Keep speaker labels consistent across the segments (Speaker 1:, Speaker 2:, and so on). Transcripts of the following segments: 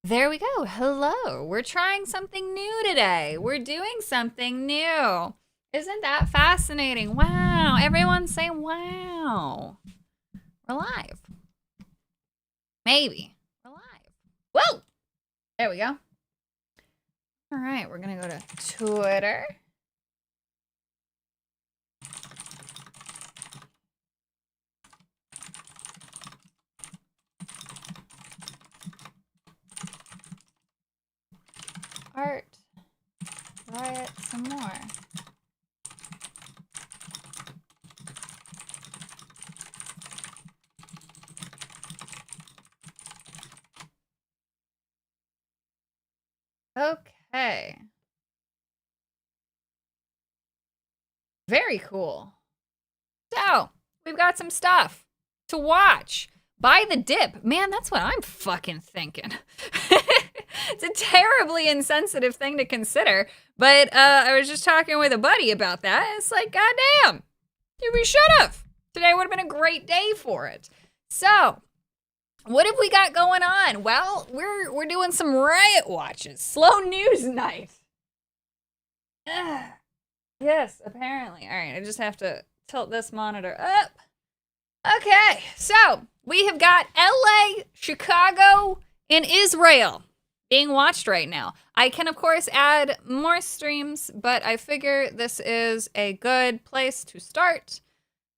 Speaker 1: There we go. Hello. We're trying something new today. We're doing something new. Isn't that fascinating? Wow. Everyone's saying wow. We're live. Maybe. We're live. Whoa. There we go. All right. We're going to go to Twitter. Art. Riot some more. Okay. Very cool. So, we've got some stuff to watch. Buy the dip. Man, that's what I'm fucking thinking. It's a terribly insensitive thing to consider, but I was just talking with a buddy about that. It's like, goddamn, we should have. Today would have been a great day for it. So, what have we got going on? Well, we're doing some Riot watches. Slow news night. Yes, apparently. All right, I just have to tilt this monitor up. Okay, so we have got LA, Chicago, and Israel being watched right now. I can, of course, add more streams, but I figure this is a good place to start.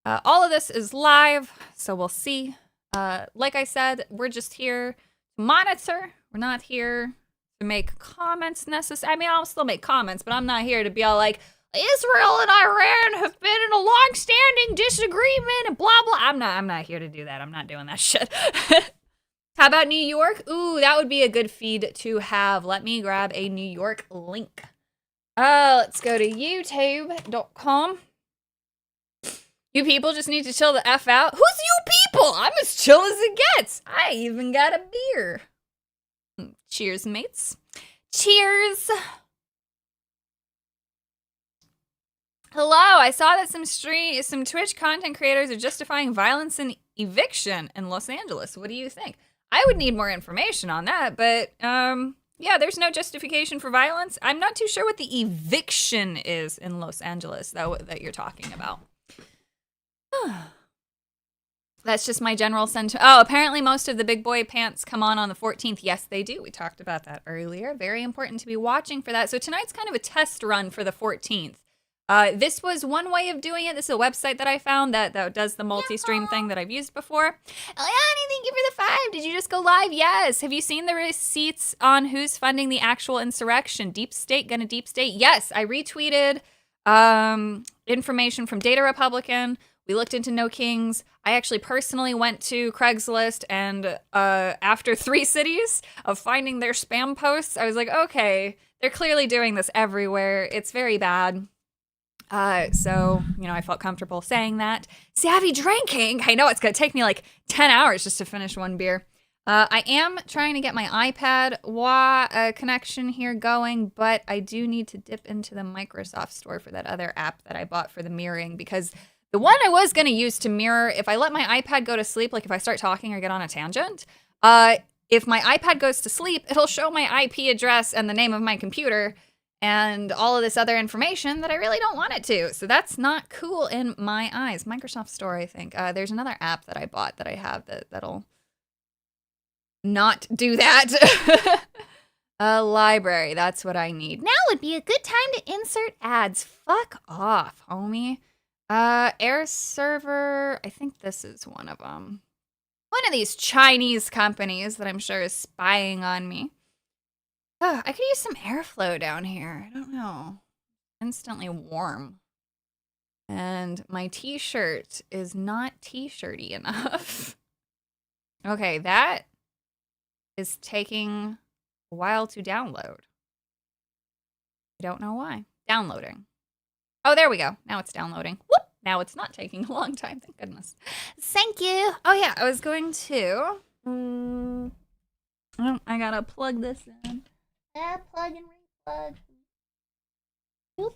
Speaker 1: All of this is live, so we'll see. Like I said, we're just here to monitor. We're not here to make comments necessarily. I mean, I'll still make comments, but I'm not here to be all like, Israel and Iran have been in a long-standing disagreement and blah, blah. I'm not here to do that. I'm not doing that shit. How about New York? Ooh, that would be a good feed to have. Let me grab a New York link. Let's go to youtube.com. You people just need to chill the F out. Who's you people? I'm as chill as it gets. I even got a beer. Cheers, mates. Cheers. Hello, I saw that some Twitch content creators are justifying violence and eviction in Los Angeles. What do you think? I would need more information on that, but yeah, there's no justification for violence. I'm not too sure what the eviction is in Los Angeles, though, that you're talking about. That's just my general sentiment. Oh, apparently most of the big boy pants come on the 14th. Yes, they do. We talked about that earlier. Very important to be watching for that. So tonight's kind of a test run for the 14th. This was one way of doing it. This is a website that I found that does the multi-stream thing that I've used before. Eliani, thank you for the 5. Did you just go live? Yes. Have you seen the receipts on who's funding the actual insurrection? Deep State gonna deep state? Yes, I retweeted information from Data Republican. We looked into No Kings. I actually personally went to Craigslist, and after 3 cities of finding their spam posts, I was like, okay, they're clearly doing this everywhere. It's very bad. So, you know, I felt comfortable saying that. Savvy drinking. I know it's going to take me like 10 hours just to finish one beer. I am trying to get my iPad connection here going, but I do need to dip into the Microsoft store for that other app that I bought for the mirroring, because the one I was going to use to mirror, if I let my iPad go to sleep, like if I start talking or get on a tangent, if my iPad goes to sleep, it'll show my IP address and the name of my computer and all of this other information that I really don't want it to. So that's not cool in my eyes. Microsoft Store, I think. There's another app that I bought that I have that'll not do that. A library, that's what I need. Now would be a good time to insert ads. Fuck off, homie. Air server, I think this is one of them. One of these Chinese companies that I'm sure is spying on me. Oh, I could use some airflow down here. I don't know. Instantly warm. And my t-shirt is not t-shirty enough. Okay, that is taking a while to download. I don't know why. Downloading. Oh, there we go. Now it's downloading. Whoop! Now it's not taking a long time. Thank goodness. Thank you. Oh, yeah. I was going to... Oh, I gotta plug this in. Yeah, plug and replug. Boop.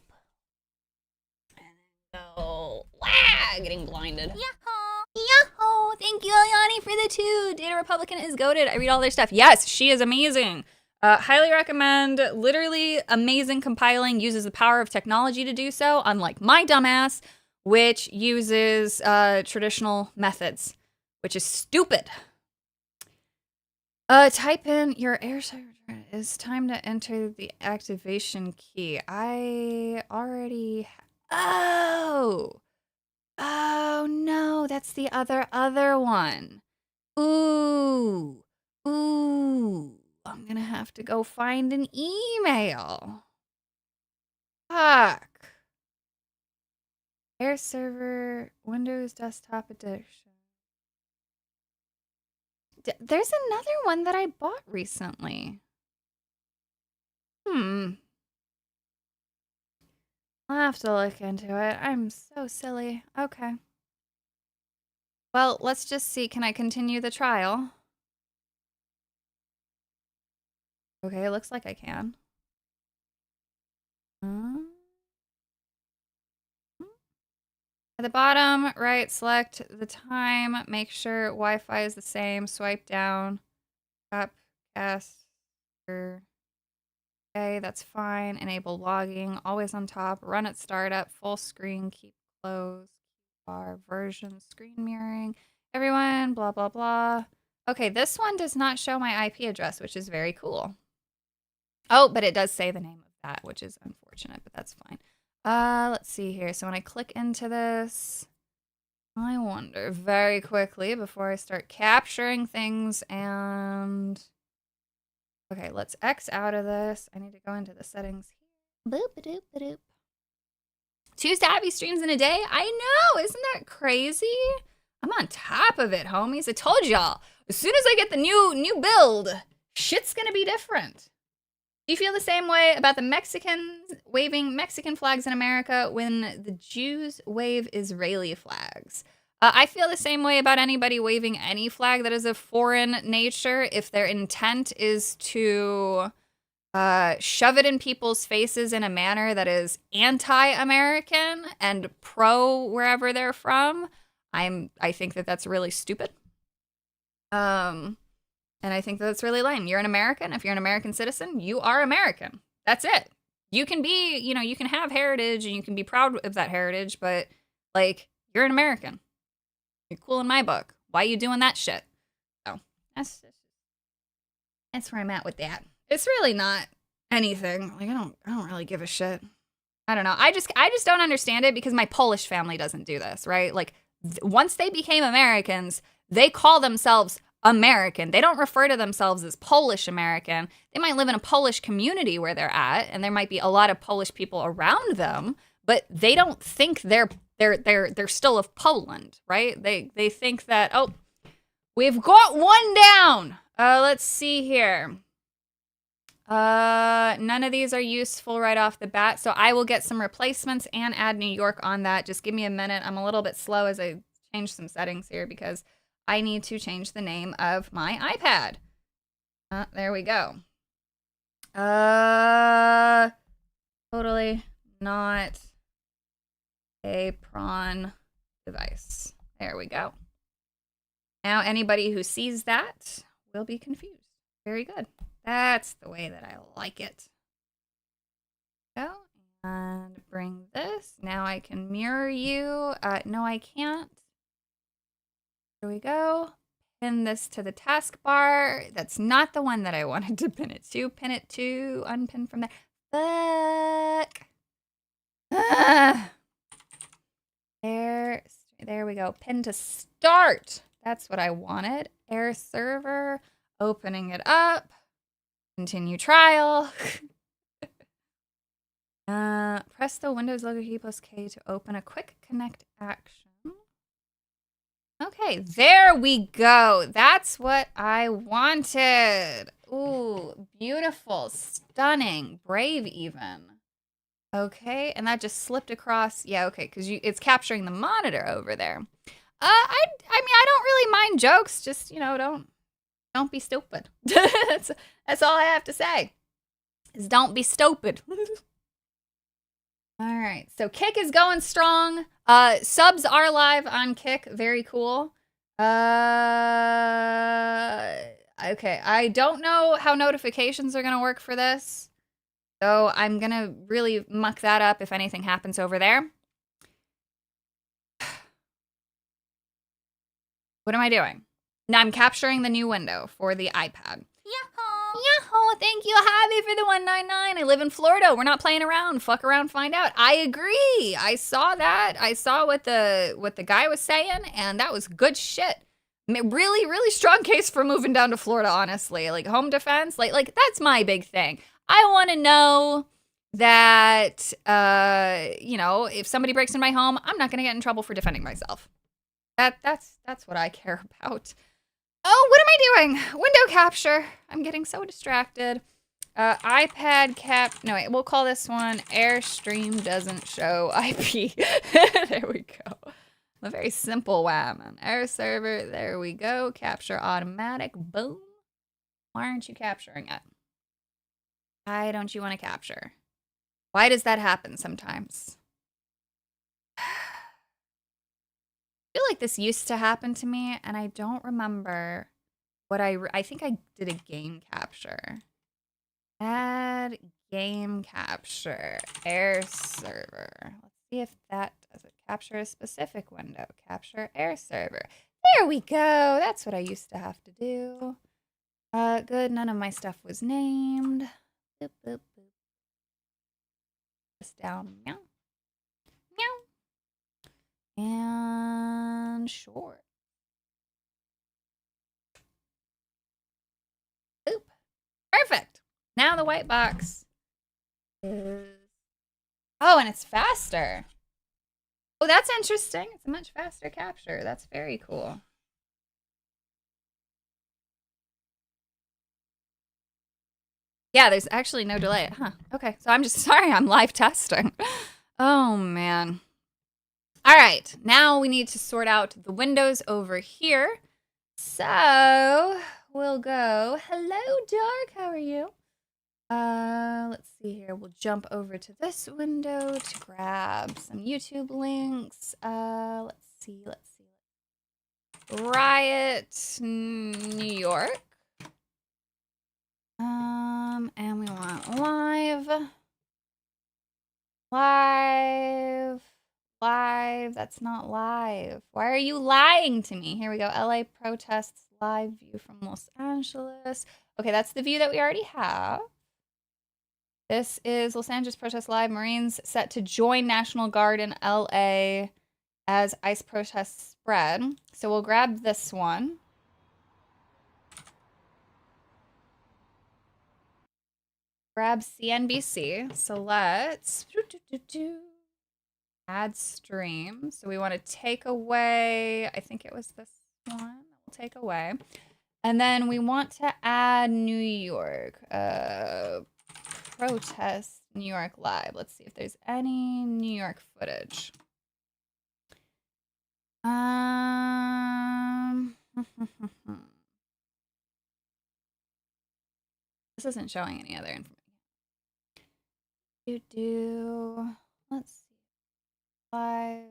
Speaker 1: And then go. Wow! Getting blinded. Yahoo! Yahoo! Oh, thank you, Ayani, for the 2. Data Republican is goated. I read all their stuff. Yes, she is amazing. Highly recommend. Literally amazing compiling. Uses the power of technology to do so, unlike my dumbass, which uses traditional methods, which is stupid. Type in your air server. It's time to enter the activation key. I already... Oh! Oh, no, that's the other one. Ooh. Ooh. I'm gonna have to go find an email. Fuck. Air server, Windows desktop edition. There's another one that I bought recently. I'll have to look into it. I'm so silly. Okay. Well, let's just see. Can I continue the trial? Okay, it looks like I can. At the bottom, right, select the time. Make sure Wi-Fi is the same. Swipe down. Up, caster. Okay, that's fine. Enable logging. Always on top. Run at startup. Full screen. Keep closed. Bar version. Screen mirroring. Everyone. Blah, blah, blah. Okay, this one does not show my IP address, which is very cool. Oh, but it does say the name of that, which is unfortunate, but that's fine. Let's see here. So when I click into this, I wonder very quickly before I start capturing things and... Okay, let's X out of this. I need to go into the settings here. Boop-a-doop-a-doop. 2 stabby streams in a day? I know! Isn't that crazy? I'm on top of it, homies. I told y'all. As soon as I get the new build, shit's gonna be different. Do you feel the same way about the Mexicans waving Mexican flags in America when the Jews wave Israeli flags? I feel the same way about anybody waving any flag that is of foreign nature if their intent is to shove it in people's faces in a manner that is anti-American and pro wherever they're from. I think that that's really stupid. And I think that's really lame. You're an American. If you're an American citizen, you are American. That's it. You can be, you can have heritage and you can be proud of that heritage, but, like, you're an American. You're cool in my book. Why are you doing that shit? So, that's where I'm at with that. It's really not anything. Like, I don't really give a shit. I don't know. I just don't understand it because my Polish family doesn't do this, right? Like, once they became Americans, they call themselves American. They don't refer to themselves as Polish American. They might live in a Polish community where they're at, and there might be a lot of Polish people around them, but they don't think they're still of Poland, right? They think that, oh, we've got one down. Let's see here. None of these are useful right off the bat, so I will get some replacements and add New York on that. Just give me a minute. I'm a little bit slow as I change some settings here because I need to change the name of my iPad. There we go. Totally not a prawn device. There we go. Now anybody who sees that will be confused. Very good. That's the way that I like it. Go and bring this. Now I can mirror you. No, I can't. Here we go. Pin this to the taskbar. That's not the one that I wanted to pin it to. Pin it to, unpin from there. Fuck. There we go. Pin to start. That's what I wanted. Air server. Opening it up. Continue trial. Press the Windows logo key plus K to open a quick connect action. Okay, there we go. That's what I wanted. Ooh, beautiful, stunning, brave even. Okay, and that just slipped across. Yeah, okay, because it's capturing the monitor over there. I mean, I don't really mind jokes. Just, don't be stupid. That's all I have to say. Is don't be stupid. All right, so Kick is going strong. Subs are live on Kick. Very cool. Okay. I don't know how notifications are going to work for this. So I'm going to really muck that up if anything happens over there. What am I doing? Now I'm capturing the new window for the iPad. Yahoo! Thank you, Javi, for the 199. I live in Florida. We're not playing around. Fuck around, find out. I agree. I saw that. I saw what the guy was saying, and that was good shit. Really, really strong case for moving down to Florida, honestly. Like home defense, like that's my big thing. I want to know that if somebody breaks in my home, I'm not going to get in trouble for defending myself. That's what I care about. Oh, what am I doing? Window capture. I'm getting so distracted. iPad cap. No, wait. We'll call this one Airstream doesn't show IP. There we go. A very simple one. Air server. There we go. Capture automatic. Boom. Why aren't you capturing it? Why don't you want to capture? Why does that happen sometimes? I feel like this used to happen to me, and I don't remember what I think I did a game capture. Add game capture, air server. Let's see if that does it. Capture a specific window. Capture air server. There we go. That's what I used to have to do. Good. None of my stuff was named. Boop, boop, boop. This down. Meow. Meow. And short. Oop. Perfect. Now the white box is... Oh, and it's faster. Oh, that's interesting. It's a much faster capture. That's very cool. Yeah, there's actually no delay. Huh. Okay, so I'm just sorry. I'm live testing. Oh, man. All right, now we need to sort out the windows over here. So we'll go, hello, Dark, how are you? Let's see here. We'll jump over to this window to grab some YouTube links. Let's see. Riot, New York. And we want live. That's not live. Why are you lying to me? Here we go. LA protests live view from Los Angeles. Okay, that's the view that we already have. This is Los Angeles protests live. Marines set to join National Guard in LA as ICE protests spread. So we'll grab this one. Grab CNBC. So let's add stream. So we want to take away, I think it was this one. We'll take away. And then we want to add New York. Protest New York live. Let's see if there's any New York footage. This isn't showing any other information. Let's see. Live.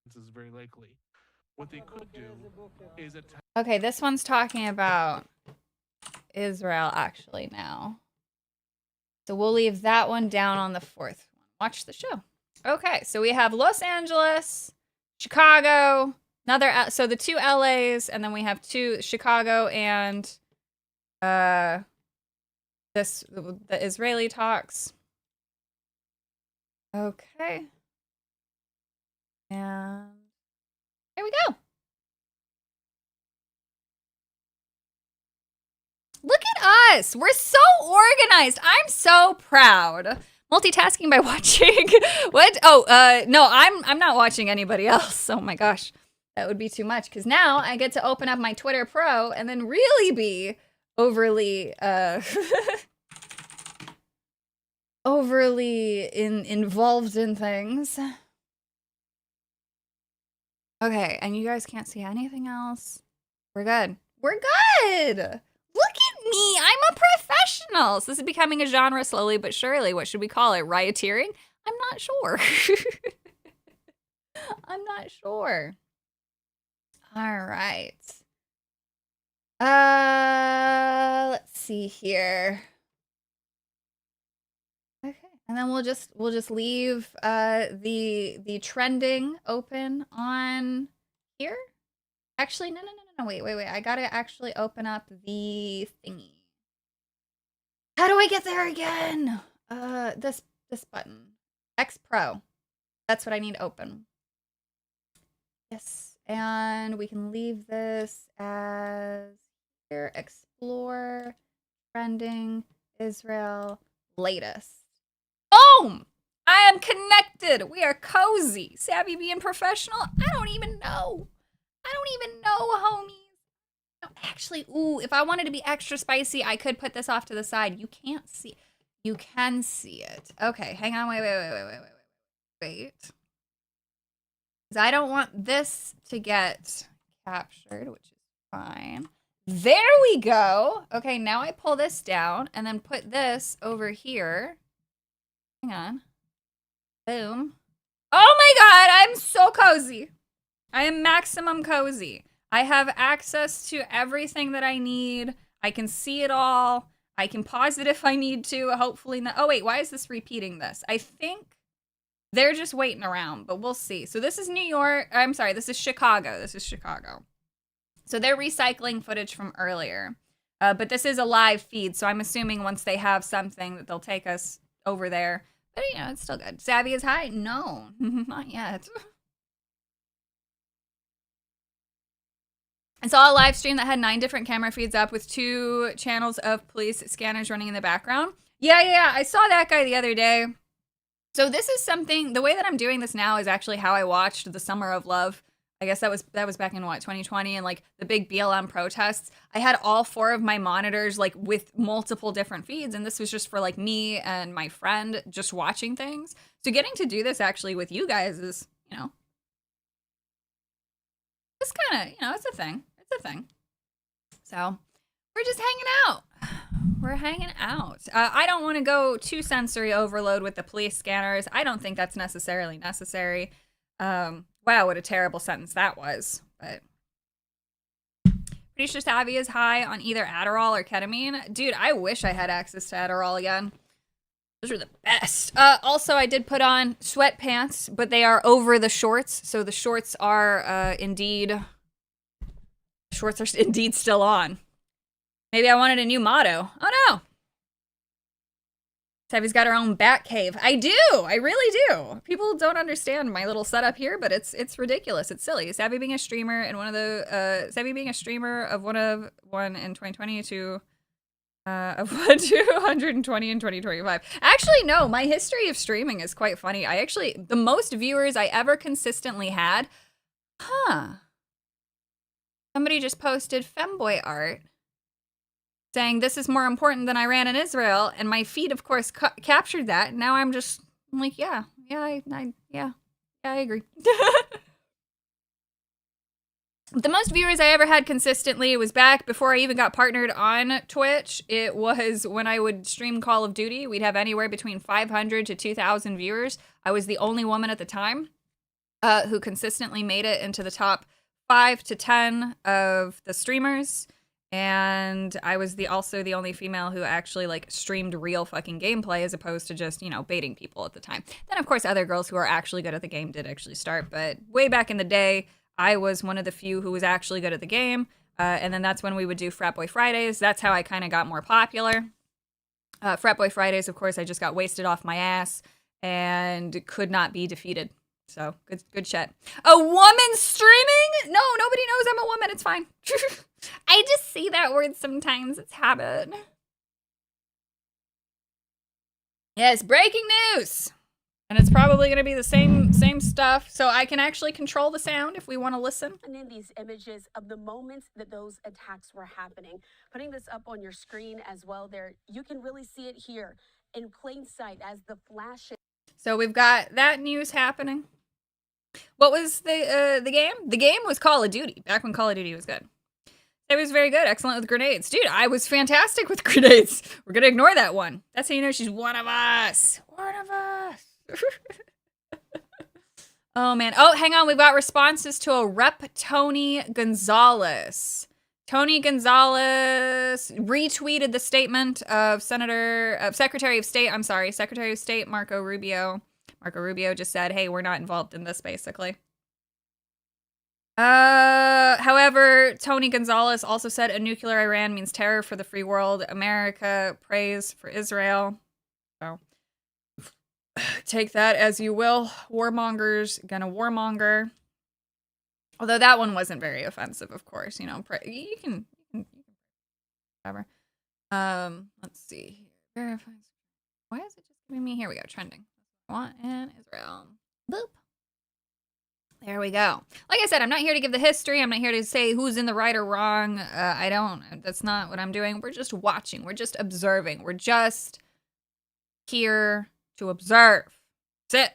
Speaker 2: This is very likely. What they could do is attack.
Speaker 1: Okay, this one's talking about Israel actually now. So we'll leave that one down on the fourth one. Watch the show. Okay, so we have Los Angeles, Chicago, so the two LAs, and then we have two Chicago and the Israeli talks. Okay. And there we go. Look at us. We're so organized. I'm so proud. Multitasking by watching. What? Oh, no, I'm not watching anybody else. Oh my gosh. That would be too much because now I get to open up my Twitter Pro and then really be overly involved in things. Okay, and you guys can't see anything else. We're good. We're good. Look at me. I'm a professional. So this is becoming a genre slowly but surely. What should we call it? Rioteering? I'm not sure. I'm not sure. All right. Let's see here. Okay, and then we'll just leave the trending open on here. Actually, no. Wait. I gotta actually open up the thingy. How do I get there again? This button. X Pro. That's what I need open. Yes, and we can leave this as here. Explore, trending, Israel, latest. Boom! I am connected. We are cozy. Savvy being professional. I don't even know, homies. No, actually, ooh, if I wanted to be extra spicy, I could put this off to the side. You can't see. You can see it. Okay, hang on. Wait. Because I don't want this to get captured, which is fine. There we go. Okay, now I pull this down and then put this over here. Hang on. Boom. Oh my god, I'm so cozy. I am maximum cozy. I have access to everything that I need. I can see it all. I can pause it if I need to. Hopefully not. Oh wait, why is this repeating this? I think they're just waiting around, but we'll see. So this is New York. I'm sorry, this is Chicago. So they're recycling footage from earlier. But this is a live feed, so I'm assuming once they have something that they'll take us over there. But, you know, it's still good. Savvy is high? No, not yet. I saw a live stream that had 9 different camera feeds up with 2 channels of police scanners running in the background. Yeah. I saw that guy the other day. So this is something, the way that I'm doing this now is actually how I watched The Summer of Love. I guess that was back in 2020, and like the big BLM protests. I had all 4 of my monitors like with multiple different feeds, and this was just for like me and my friend just watching things. So getting to do this actually with you guys is, you know, it's kind of, you know, it's a thing. So we're just hanging out. I don't want to go too sensory overload with the police scanners. I don't think that's necessarily necessary. Wow, what a terrible sentence that was. But pretty sure Savvy is high on either Adderall or ketamine. Dude, I wish I had access to Adderall again. Those are the best. Also, I did put on sweatpants, but they are over the shorts. So the shorts are indeed still on. Maybe I wanted a new motto. Oh no. Savvy's got her own bat cave. I do. I really do. People don't understand my little setup here, but it's ridiculous. It's silly. Savvy being a streamer and one in 2020 to of 120 in 2025. Actually, no. My history of streaming is quite funny. The most viewers I ever consistently had. Somebody just posted femboy art saying this is more important than Iran and Israel, and my feed, of course, captured that. Now I'm like, yeah, I agree. The most viewers I ever had consistently was back before I even got partnered on Twitch. It was when I would stream Call of Duty. We'd have anywhere between 500 to 2,000 viewers. I was the only woman at the time who consistently made it into the top 5 to 10 of the streamers. And I was also the only female who actually like streamed real fucking gameplay as opposed to just, you know, baiting people at the time. Then of course other girls who are actually good at the game did actually start, but way back in the day, I was one of the few who was actually good at the game. And then that's when we would do Frat Boy Fridays. That's how I kind of got more popular. Frat Boy Fridays, of course, I just got wasted off my ass and could not be defeated. So good shit. A woman streaming? No, nobody knows I'm a woman. It's fine. I just say that word sometimes. It's habit. Yes, breaking news. And it's probably going to be the same stuff. So I can actually control the sound if we want to listen.
Speaker 3: And in these images of the moments that those attacks were happening, putting this up on your screen as well there, you can really see it here in plain sight as the flashes.
Speaker 1: So we've got that news happening. What was the game? The game was Call of Duty, back when Call of Duty was good. It was very good, excellent with grenades. Dude, I was fantastic with grenades. We're going to ignore that one. That's how you know she's one of us. One of us. Oh, man. Oh, hang on. We've got responses to a Rep. Tony Gonzalez. Tony Gonzalez retweeted the statement of Secretary of State Marco Rubio. Marco Rubio just said, hey, we're not involved in this, basically. However, Tony Gonzalez also said a nuclear Iran means terror for the free world. America prays for Israel. So take that as you will. Warmonger's gonna warmonger. Although that one wasn't very offensive, of course. You know, you can whatever. Let's see. Verifies. Why is it just giving me? Here we go. Trending. I want in Israel. Boop. There we go. Like I said, I'm not here to give the history. I'm not here to say who's in the right or wrong. That's not what I'm doing. We're just watching. We're just observing. We're just here to observe. That's it.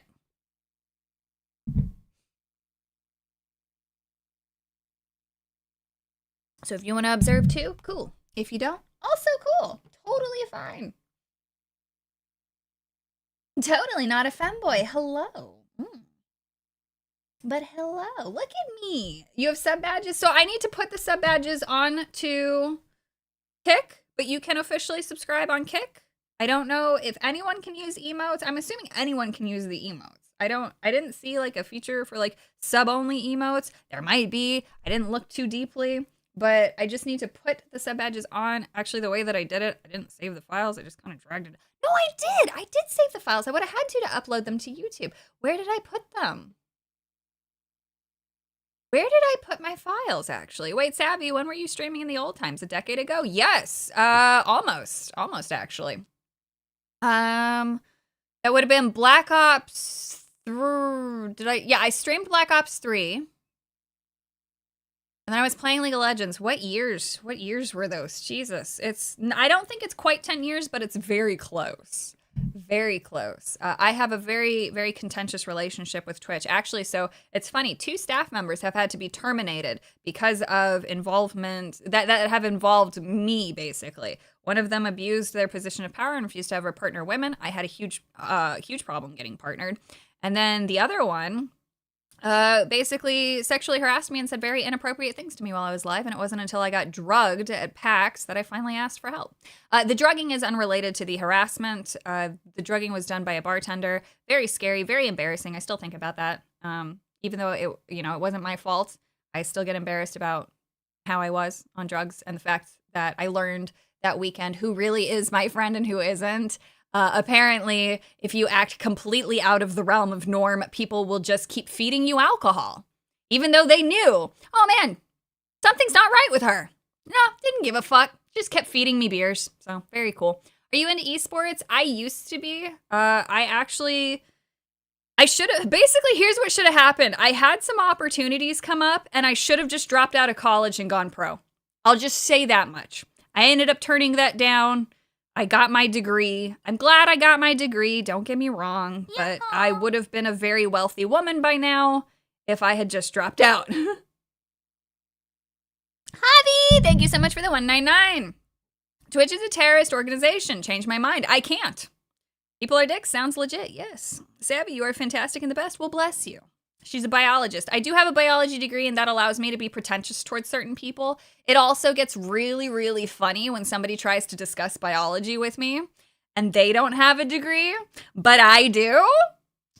Speaker 1: So if you want to observe too, cool. If you don't, also cool. Totally fine. Totally not a femboy. Hello. But hello, look at me. You have sub badges. So I need to put the sub badges on to Kick, but you can officially subscribe on Kick. I don't know if anyone can use emotes. I'm assuming anyone can use the emotes. I didn't see like a feature for like sub only emotes. There might be. I didn't look too deeply, but I just need to put the sub badges on. Actually, the way that I did it, I didn't save the files. I just kind of dragged it. No, I did. I did save the files. I would have had to upload them to YouTube. Where did I put them? Where did I put my files, actually? Wait, Savvy, when were you streaming in the old times? A decade ago? Yes, almost, actually. That would have been Black Ops 3. Yeah, I streamed Black Ops 3. And then I was playing League of Legends. What years were those? Jesus, I don't think it's quite 10 years, but it's very close. Very close. I have a very, very contentious relationship with Twitch. Actually, so it's funny. 2 staff members have had to be terminated because of involvement that have involved me, basically. One of them abused their position of power and refused to ever partner women. I had a huge problem getting partnered. And then the other one basically sexually harassed me and said very inappropriate things to me while I was live. And it wasn't until I got drugged at PAX that I finally asked for help. The drugging is unrelated to the harassment. The drugging was done by a bartender. Very scary, very embarrassing. I still think about that. Even though it wasn't my fault, I still get embarrassed about how I was on drugs and the fact that I learned that weekend who really is my friend and who isn't. Apparently, if you act completely out of the realm of norm, people will just keep feeding you alcohol. Even though they knew, oh man, something's not right with her. No, didn't give a fuck. Just kept feeding me beers. So, very cool. Are you into esports? I used to be. I should have, basically, here's what should have happened. I had some opportunities come up, and I should have just dropped out of college and gone pro. I'll just say that much. I ended up turning that down. I got my degree. I'm glad I got my degree. Don't get me wrong. But I would have been a very wealthy woman by now if I had just dropped out. Javi, thank you so much for the 199. Twitch is a terrorist organization. Change my mind. I can't. People are dicks. Sounds legit. Yes. Savvy, you are fantastic and the best. Well, bless you. She's a biologist. I do have a biology degree, and that allows me to be pretentious towards certain people. It also gets really, really funny when somebody tries to discuss biology with me, and they don't have a degree, but I do.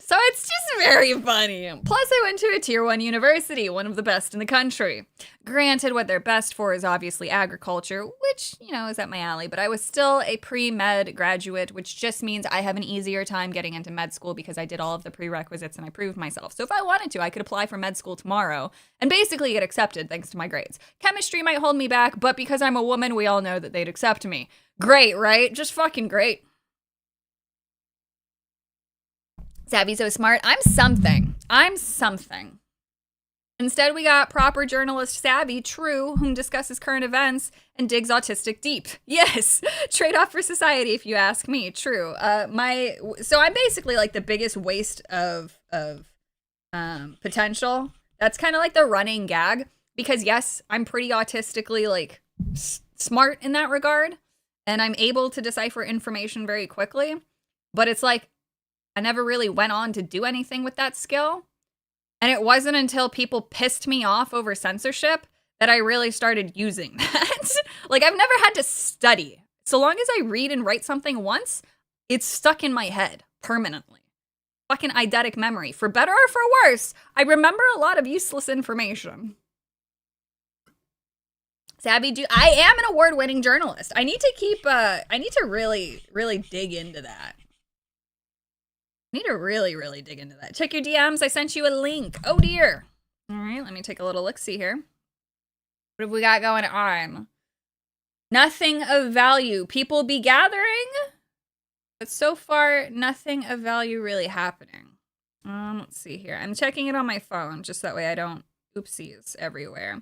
Speaker 1: So it's just very funny. Plus, I went to a tier 1 university, one of the best in the country. Granted, what they're best for is obviously agriculture, which, is up my alley, but I was still a pre-med graduate, which just means I have an easier time getting into med school because I did all of the prerequisites and I proved myself. So if I wanted to, I could apply for med school tomorrow and basically get accepted thanks to my grades. Chemistry might hold me back, but because I'm a woman, we all know that they'd accept me. Great, right? Just fucking great. Savvy's so smart. I'm something. Instead, we got proper journalist Savvy, true, whom discusses current events and digs autistic deep. Yes, trade-off for society, if you ask me. True. So I'm basically like the biggest waste of potential. That's kind of like the running gag because yes, I'm pretty autistically like smart in that regard, and I'm able to decipher information very quickly. But it's like I never really went on to do anything with that skill. And it wasn't until people pissed me off over censorship that I really started using that. Like, I've never had to study. So long as I read and write something once, it's stuck in my head permanently. Fucking eidetic memory. For better or for worse, I remember a lot of useless information. Sabby, I am an award-winning journalist. I need to really, really dig into that. I need to really, really dig into that. Check your DMs. I sent you a link. Oh, dear. All right, let me take a little look-see here. What have we got going on? Nothing of value. People be gathering, but so far, nothing of value really happening. Let's see here. I'm checking it on my phone, just that way I don't oopsies everywhere.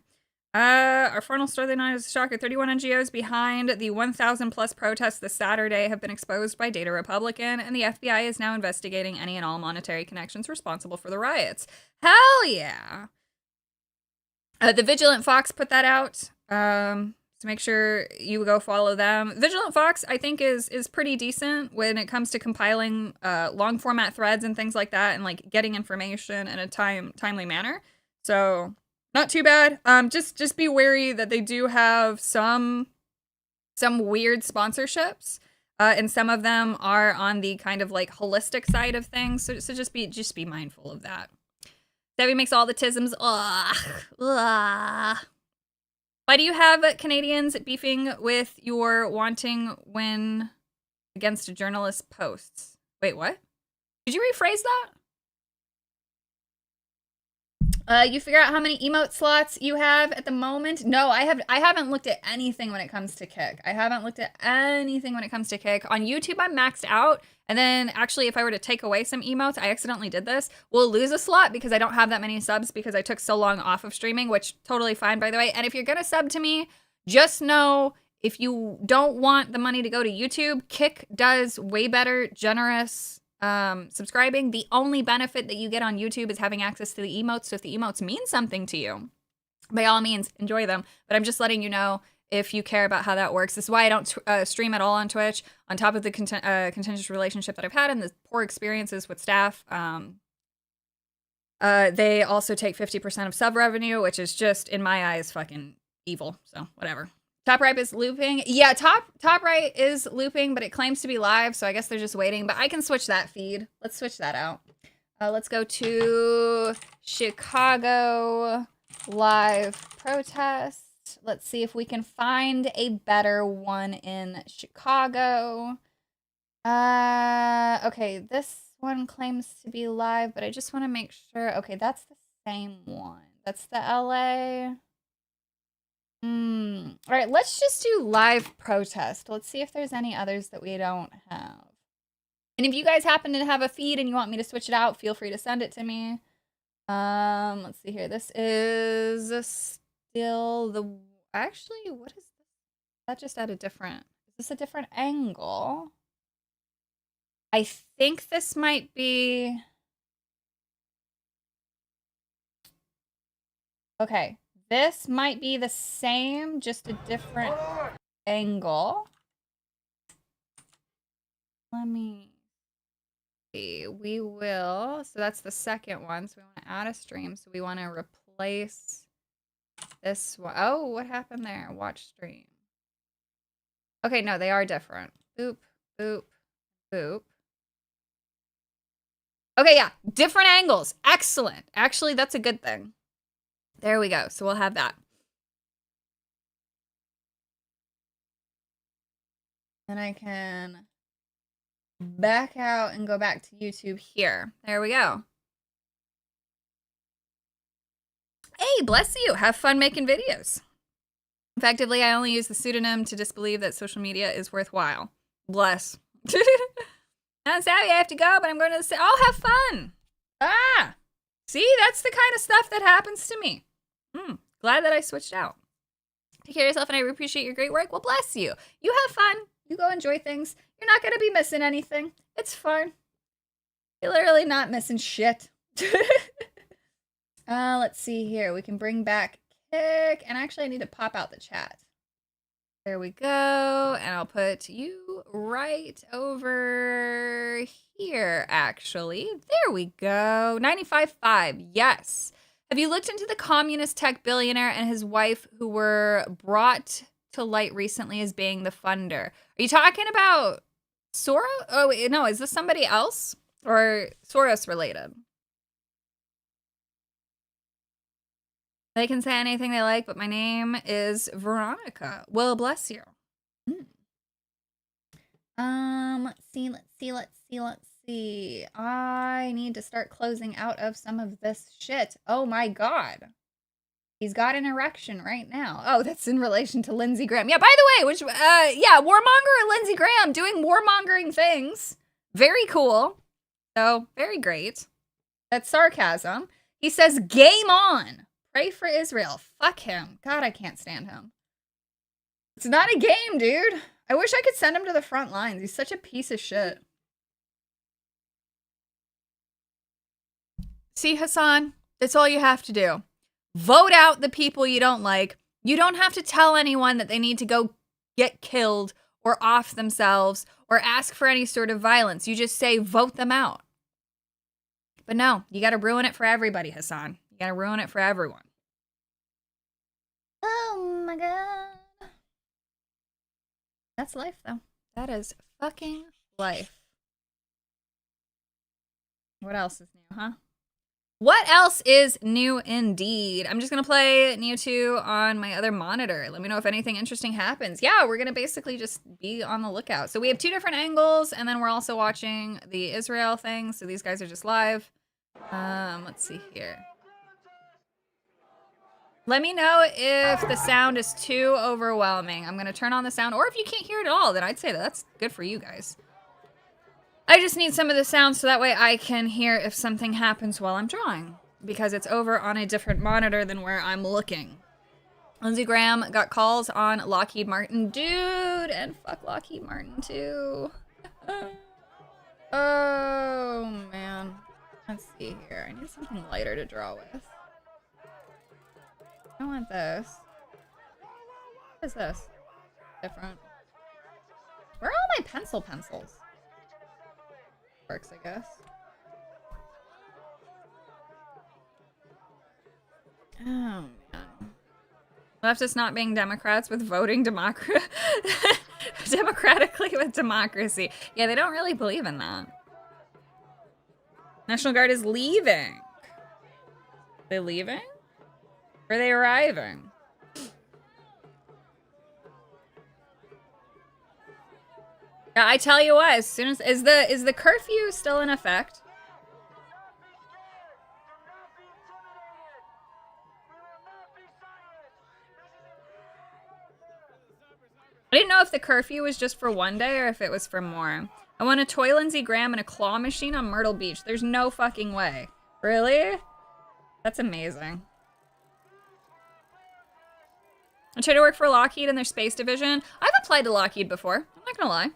Speaker 1: Our final story night is a shocker. 31 NGOs behind the 1,000 plus protests this Saturday have been exposed by Data Republican, and the FBI is now investigating any and all monetary connections responsible for the riots. Hell yeah! The Vigilant Fox put that out. So make sure you go follow them. Vigilant Fox, I think, is pretty decent when it comes to compiling long format threads and things like that, and like getting information in a timely manner. So not too bad. Just be wary that they do have some weird sponsorships, and some of them are on the kind of like holistic side of things. So just be mindful of that. Debbie makes all the tisms. Ugh. Why do you have Canadians beefing with your wanting win against a journalist posts? Wait, what? Could you rephrase that? You figure out how many emote slots you have at the moment? No, I haven't looked at anything when it comes to Kick. On YouTube, I'm maxed out. And then actually, if I were to take away some emotes, I accidentally did this, we'll lose a slot because I don't have that many subs because I took so long off of streaming, which totally fine, by the way. And if you're gonna sub to me, just know if you don't want the money to go to YouTube, Kick does way better, generous subscribing. The only benefit that you get on YouTube is having access to the emotes. So if the emotes mean something to you, by all means, enjoy them. But I'm just letting you know if you care about how that works. This is why I don't stream at all on Twitch. On top of the contentious relationship that I've had and the poor experiences with staff, they also take 50% of sub revenue, which is just, in my eyes, fucking evil. So whatever. Top right is looping. Yeah, top right is looping, but it claims to be live, so I guess they're just waiting. But I can switch that feed. Let's switch that out. Let's go to Chicago live protest. Let's see if we can find a better one in Chicago. Okay, this one claims to be live, but I just want to make sure. Okay, that's the same one. That's the LA. All right, let's just do live protest. Let's see if there's any others that we don't have. And if you guys happen to have a feed and you want me to switch it out, feel free to send it to me. Let's see here. This is still the... Actually, what is this? That just at a different... Is this a different angle? I think this might be... Okay. This might be the same, just a different angle. Let me see. We will. So that's the second one. So we want to add a stream. So we want to replace this one. Oh, what happened there? Watch stream. Okay, no, they are different. Boop, boop, boop. Okay, yeah. Different angles. Excellent. Actually, that's a good thing. There we go. So we'll have that. And I can back out and go back to YouTube here. There we go. Hey, bless you. Have fun making videos. Effectively, I only use the pseudonym to disbelieve that social media is worthwhile. Bless. I'm sorry I have to go, but I'm going to say, oh, have fun. Ah, see, that's the kind of stuff that happens to me. Glad that I switched out. Take care of yourself, and I appreciate your great work. Well, bless you. You have fun. You go enjoy things. You're not going to be missing anything. It's fun. You're literally not missing shit. Let's see here. We can bring back Kick. And actually, I need to pop out the chat. There we go. And I'll put you right over here, actually. There we go. 95.5. Yes. Have you looked into the communist tech billionaire and his wife who were brought to light recently as being the funder? Are you talking about Soros? Oh, no. Is this somebody else or Soros related? They can say anything they like, but my name is Veronica. Well, bless you. Let's see. I need to start closing out of some of this shit. Oh my God. He's got an erection right now. Oh, that's in relation to Lindsey Graham. Yeah, by the way, warmonger Lindsey Graham doing warmongering things. Very cool. So, very great. That's sarcasm. He says, game on. Pray for Israel. Fuck him. God, I can't stand him. It's not a game, dude. I wish I could send him to the front lines. He's such a piece of shit. See, Hassan, that's all you have to do. Vote out the people you don't like. You don't have to tell anyone that they need to go get killed or off themselves or ask for any sort of violence. You just say, vote them out. But no, you got to ruin it for everybody, Hassan. You got to ruin it for everyone. Oh my God. That's life, though. That is fucking life. What else is new, huh? What else is new indeed? I'm just going to play Neo 2 on my other monitor. Let me know if anything interesting happens. Yeah, we're going to basically just be on the lookout. So we have 2 different angles, and then we're also watching the Israel thing. So these guys are just live. Let's see here. Let me know if the sound is too overwhelming. I'm going to turn on the sound, or if you can't hear it at all, then I'd say that's good for you guys. I just need some of the sound so that way I can hear if something happens while I'm drawing, because it's over on a different monitor than where I'm looking. Lindsey Graham got calls on Lockheed Martin. Dude, and fuck Lockheed Martin too. Oh, man. Let's see here. I need something lighter to draw with. I want this. What is this? Different. Where are all my pencils? Works, I guess. Oh, man. Leftists not being Democrats with voting democratically with democracy. Yeah, they don't really believe in that. National Guard is leaving. Are they leaving? Or are they arriving? Yeah, I tell you what, as soon as is the curfew still in effect? I didn't know if the curfew was just for one day or if it was for more. I want a toy Lindsey Graham and a claw machine on Myrtle Beach. There's no fucking way. Really? That's amazing. I tried to work for Lockheed in their space division. I've applied to Lockheed before. I'm not gonna lie.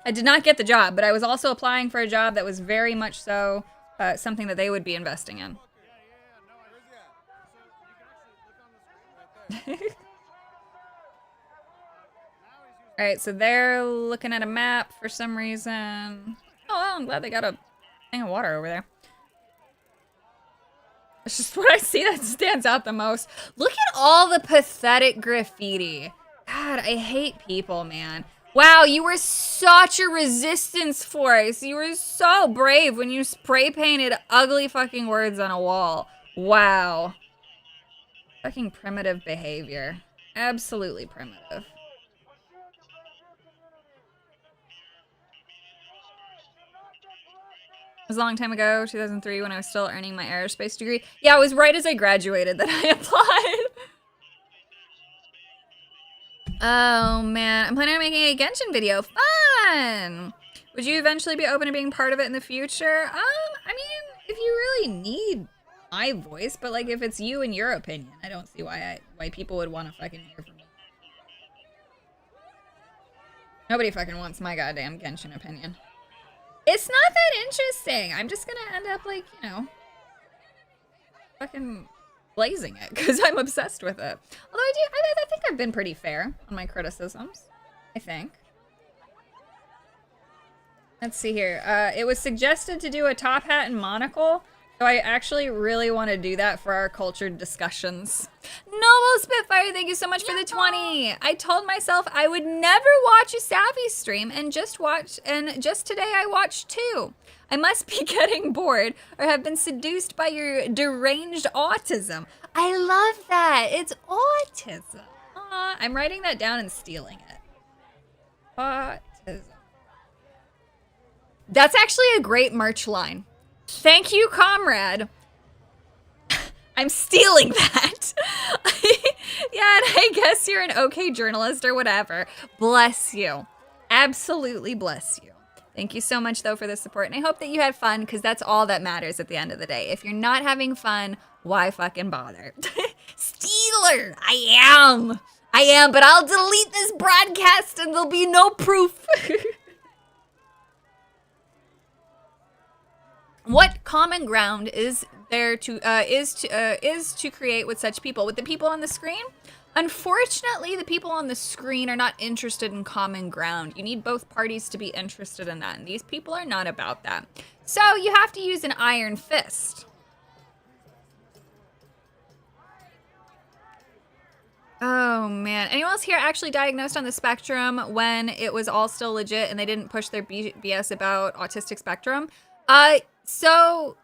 Speaker 1: I did not get the job, but I was also applying for a job that was very much so something that they would be investing in. All right, so they're looking at a map for some reason. Oh, well, I'm glad they got a thing of water over there. It's just what I see that stands out the most. Look at all the pathetic graffiti. God, I hate people, man. Wow, you were such a resistance force. You were so brave when you spray painted ugly fucking words on a wall. Wow. Fucking primitive behavior. Absolutely primitive. It was a long time ago, 2003, when I was still earning my aerospace degree. Yeah, it was right as I graduated that I applied. Oh, man. I'm planning on making a Genshin video. Fun! Would you eventually be open to being part of it in the future? I mean, if you really need my voice, but, like, if it's you and your opinion, I don't see why people would want to fucking hear from me. Nobody fucking wants my goddamn Genshin opinion. It's not that interesting. I'm just gonna end up, like, you know, fucking blazing it because I'm obsessed with it. Although I think I've been pretty fair on my criticisms. I think. Let's see here. It was suggested to do a top hat and monocle, so I actually really want to do that for our cultured discussions. Noble Spitfire, thank you so much for the 20. I told myself I would never watch a Savvy stream, and just today I watched 2. I must be getting bored or have been seduced by your deranged autism. I love that. It's autism. I'm writing that down and stealing it. Autism. That's actually a great merch line. Thank you, comrade. I'm stealing that. Yeah, and I guess you're an okay journalist or whatever. Bless you. Absolutely bless you. Thank you so much, though, for the support. And I hope that you had fun, because that's all that matters at the end of the day. If you're not having fun, why fucking bother? Stealer! I am, but I'll delete this broadcast and there'll be no proof. What common ground is there to create with such people? With the people on the screen? Unfortunately, the people on the screen are not interested in common ground. You need both parties to be interested in that, and these people are not about that. So you have to use an iron fist. Oh man, anyone else here actually diagnosed on the spectrum when it was all still legit and they didn't push their BS about autistic spectrum? So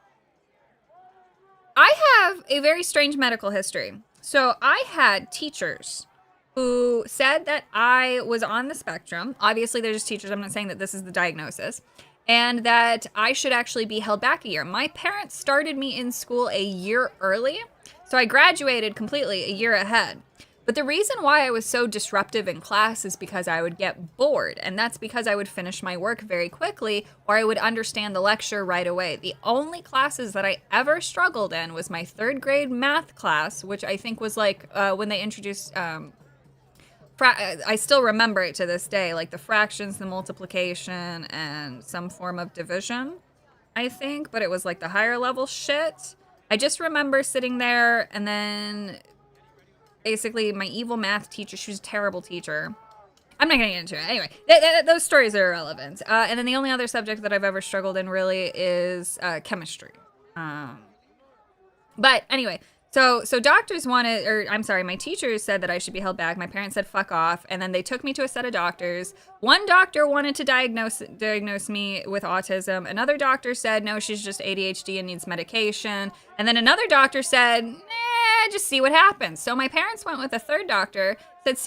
Speaker 1: I have a very strange medical history. So I had teachers who said that I was on the spectrum. Obviously, they're just teachers. I'm not saying that this is the diagnosis. And that I should actually be held back a year. My parents started me in school a year early, so I graduated completely a year ahead. But the reason why I was so disruptive in class is because I would get bored, and that's because I would finish my work very quickly, or I would understand the lecture right away. The only classes that I ever struggled in was my 3rd grade math class, which I think was like when they introduced, I still remember it to this day, like the fractions, the multiplication, and some form of division, I think, but it was like the higher level shit. I just remember sitting there, and then basically my evil math teacher, she was a terrible teacher. I'm not gonna get into it. Anyway, those stories are irrelevant. And then the only other subject that I've ever struggled in really is chemistry. But anyway, so doctors wanted, or I'm sorry, my teachers said that I should be held back. My parents said fuck off, and then they took me to a set of doctors. One doctor wanted to diagnose me with autism. Another doctor said no, she's just ADHD and needs medication. And then another doctor said, nah, just see what happens. So my parents went with a third doctor, said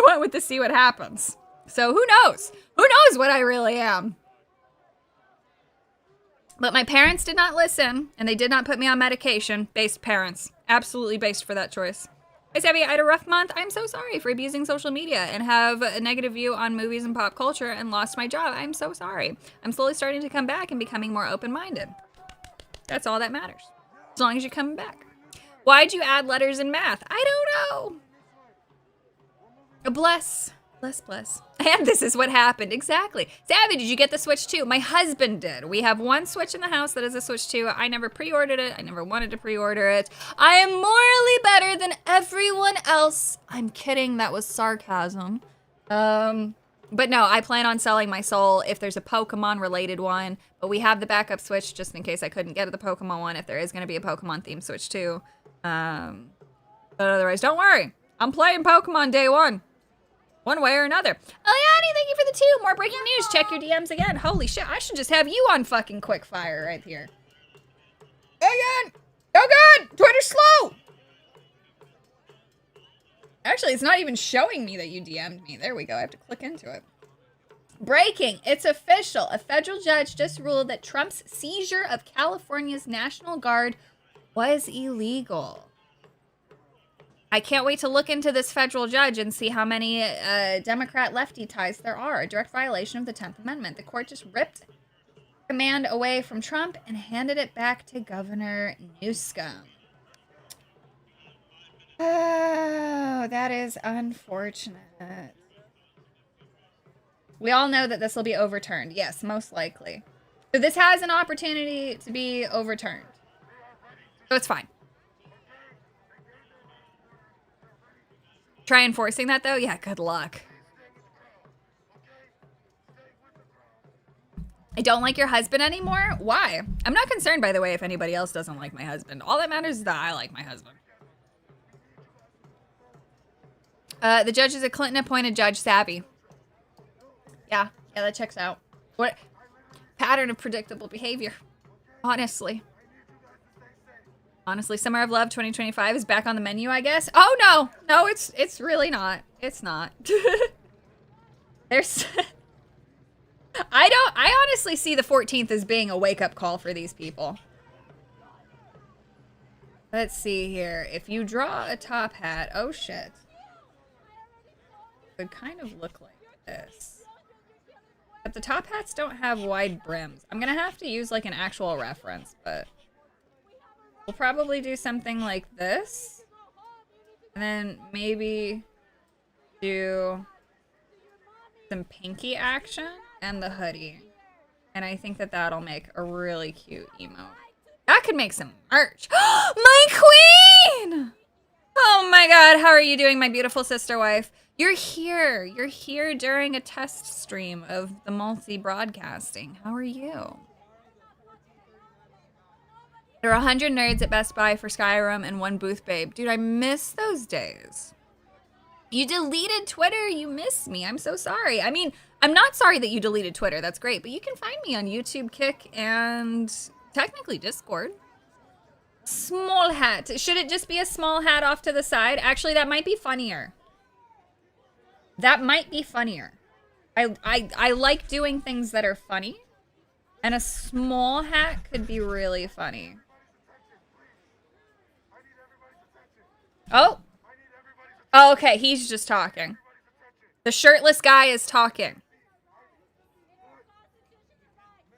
Speaker 1: went with the see what happens. So who knows? Who knows what I really am? But my parents did not listen, and they did not put me on medication. Based parents. Absolutely based for that choice. Hey, Savvy, I had a rough month. I'm so sorry for abusing social media and have a negative view on movies and pop culture and lost my job. I'm so sorry. I'm slowly starting to come back and becoming more open-minded. That's all that matters. As long as you're coming back. Why'd you add letters in math? I don't know. Bless. And this is what happened. Exactly. Savvy, did you get the Switch 2? My husband did. We have one Switch in the house that is a Switch 2. I never pre-ordered it. I never wanted to pre-order it. I am morally better than everyone else. I'm kidding. That was sarcasm. But no, I plan on selling my soul if there's a Pokemon related one. But we have the backup Switch just in case I couldn't get the Pokemon one, if there is going to be a Pokemon themed Switch 2. But otherwise, don't worry. I'm playing Pokemon day one. One way or another. Eliani, thank you for the 2. More breaking news. Check your DMs again. Holy shit, I should just have you on fucking quickfire right here. Again! Oh god! Twitter's slow! Actually, it's not even showing me that you DM'd me. There we go. I have to click into it. Breaking. It's official. A federal judge just ruled that Trump's seizure of California's National Guard was illegal. I can't wait to look into this federal judge and see how many Democrat lefty ties there are. A direct violation of the 10th Amendment. The court just ripped command away from Trump and handed it back to Governor Newsom. Oh, that is unfortunate. We all know that this will be overturned. Yes, most likely. So this has an opportunity to be overturned. So it's fine. Try enforcing that, though? Yeah, good luck. I don't like your husband anymore? Why? I'm not concerned, by the way, if anybody else doesn't like my husband. All that matters is that I like my husband. The judge is a Clinton-appointed judge, savvy. Yeah, that checks out. What pattern of predictable behavior? Honestly, Summer of Love 2025 is back on the menu, I guess. Oh no, it's really not. It's not. There's. I honestly see the 14th as being a wake-up call for these people. Let's see here. If you draw a top hat, oh shit. It would kind of look like this. But the top hats don't have wide brims. I'm gonna have to use like an actual reference, but we'll probably do something like this. And then maybe do some pinky action and the hoodie. And I think that that'll make a really cute emote. That could make some merch. My queen! Oh my god, how are you doing, my beautiful sister wife? You're here. You're here during a test stream of the multi-broadcasting. How are you? There are 100 nerds at Best Buy for Skyrim and 1 booth babe. Dude, I miss those days. You deleted Twitter. You miss me. I'm so sorry. I mean, I'm not sorry that you deleted Twitter. That's great. But you can find me on YouTube, Kick, and technically Discord. Small hat. Should it just be a small hat off to the side? Actually, that might be funnier. That might be funnier. I like doing things that are funny. And a small hat could be really funny. Oh. Oh, okay. He's just talking. The shirtless guy is talking.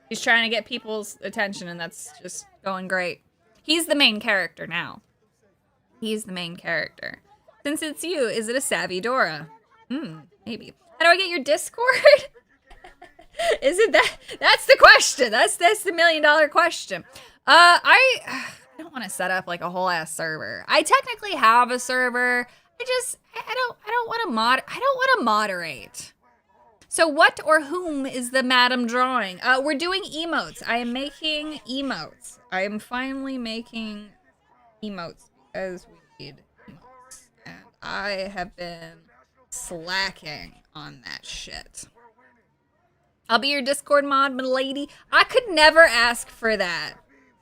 Speaker 1: He's trying to get people's attention, and that's just going great. He's the main character now. He's the main character. Since it's you, is it a savvy Dora? Maybe. How do I get your Discord? Is it that? That's the question. That's the $1 million question. I don't want to set up like a whole ass server. I technically have a server. I don't want to moderate. So what or whom is the madam drawing? We're doing emotes. I am making emotes. I am finally making emotes because we need emotes. And I have been slacking on that shit. I'll be your Discord mod, milady. I could never ask for that.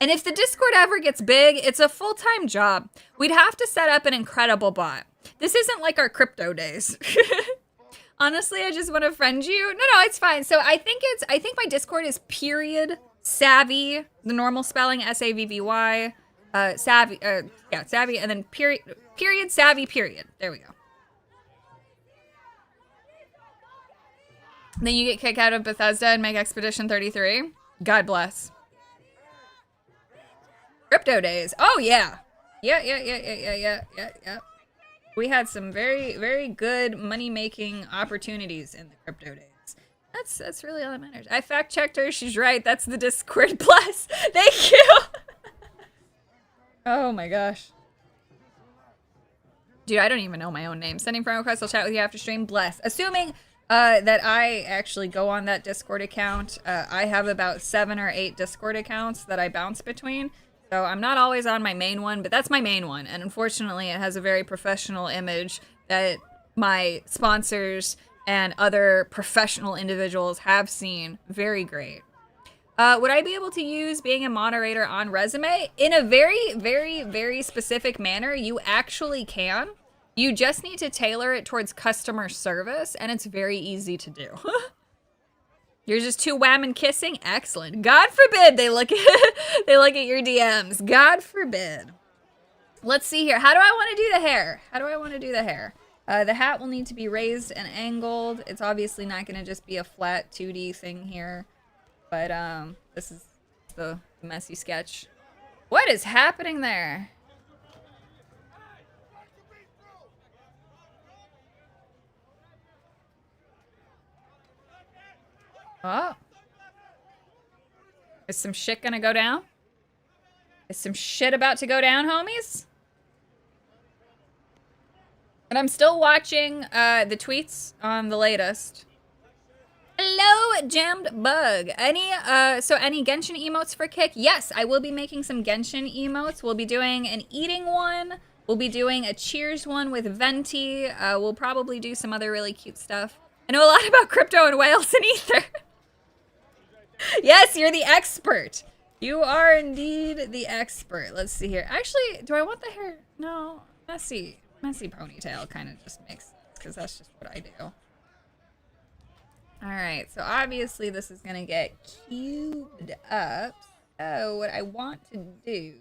Speaker 1: And if the Discord ever gets big, it's a full-time job. We'd have to set up an incredible bot. This isn't like our crypto days. Honestly, I just want to friend you. No, it's fine. So I think my Discord is period savvy, the normal spelling, SAVVY, savvy, savvy, and then period savvy period. There we go. Then you get kicked out of Bethesda and make Expedition 33. God bless. Crypto days. Oh yeah. Yeah. We had some very, very good money-making opportunities in the crypto days. That's really all that matters. I fact-checked her. She's right. That's the Discord Plus. Thank you. Oh my gosh. Dude, I don't even know my own name. Sending friend requests. I'll chat with you after stream. Bless. Assuming that I actually go on that Discord account. I have about 7 or 8 Discord accounts that I bounce between. So I'm not always on my main one, but that's my main one. And unfortunately, it has a very professional image that my sponsors and other professional individuals have seen. Very great. Would I be able to use being a moderator on Resume? In a very, very, very specific manner, you actually can. You just need to tailor it towards customer service, and it's very easy to do. You're just too wham and kissing? Excellent. God forbid they look at your DMs. God forbid. Let's see here. How do I want to do the hair? The hat will need to be raised and angled. It's obviously not going to just be a flat 2D thing here. But this is the messy sketch. What is happening there? Oh. Is some shit gonna go down? Is some shit about to go down, homies? And I'm still watching the tweets on the latest. Hello, jammed bug. Any Genshin emotes for Kick? Yes, I will be making some Genshin emotes. We'll be doing an eating one. We'll be doing a cheers one with Venti. We'll probably do some other really cute stuff. I know a lot about crypto and whales and ether. Yes, you're the expert. You are indeed the expert. Let's see here. Actually, do I want the hair? No, messy ponytail kind of just makes sense because that's just what I do. All right, so obviously this is gonna get cubed up. So what I want to do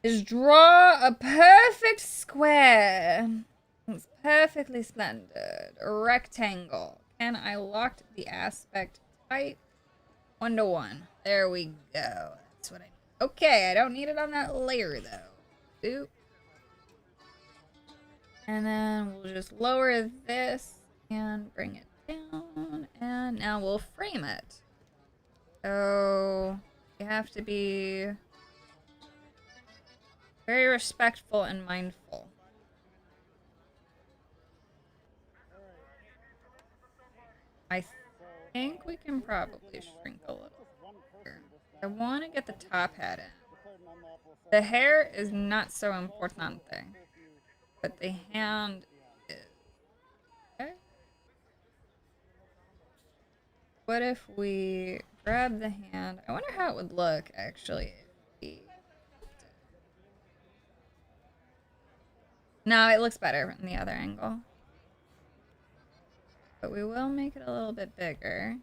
Speaker 1: is draw a perfect square. It's perfectly splendid. A rectangle. Can I lock the aspect type? 1:1. There we go. That's what I need. Okay, I don't need it on that layer though. Oop. And then we'll just lower this and bring it down. And now we'll frame it. So you have to be very respectful and mindful. I think we can probably shrink a little here. I want to get the top hat in. The hair is not so important thing, but the hand is. Okay. What if we grab the hand? I wonder how it would look actually if we... No, it looks better from the other angle. But we will make it a little bit bigger.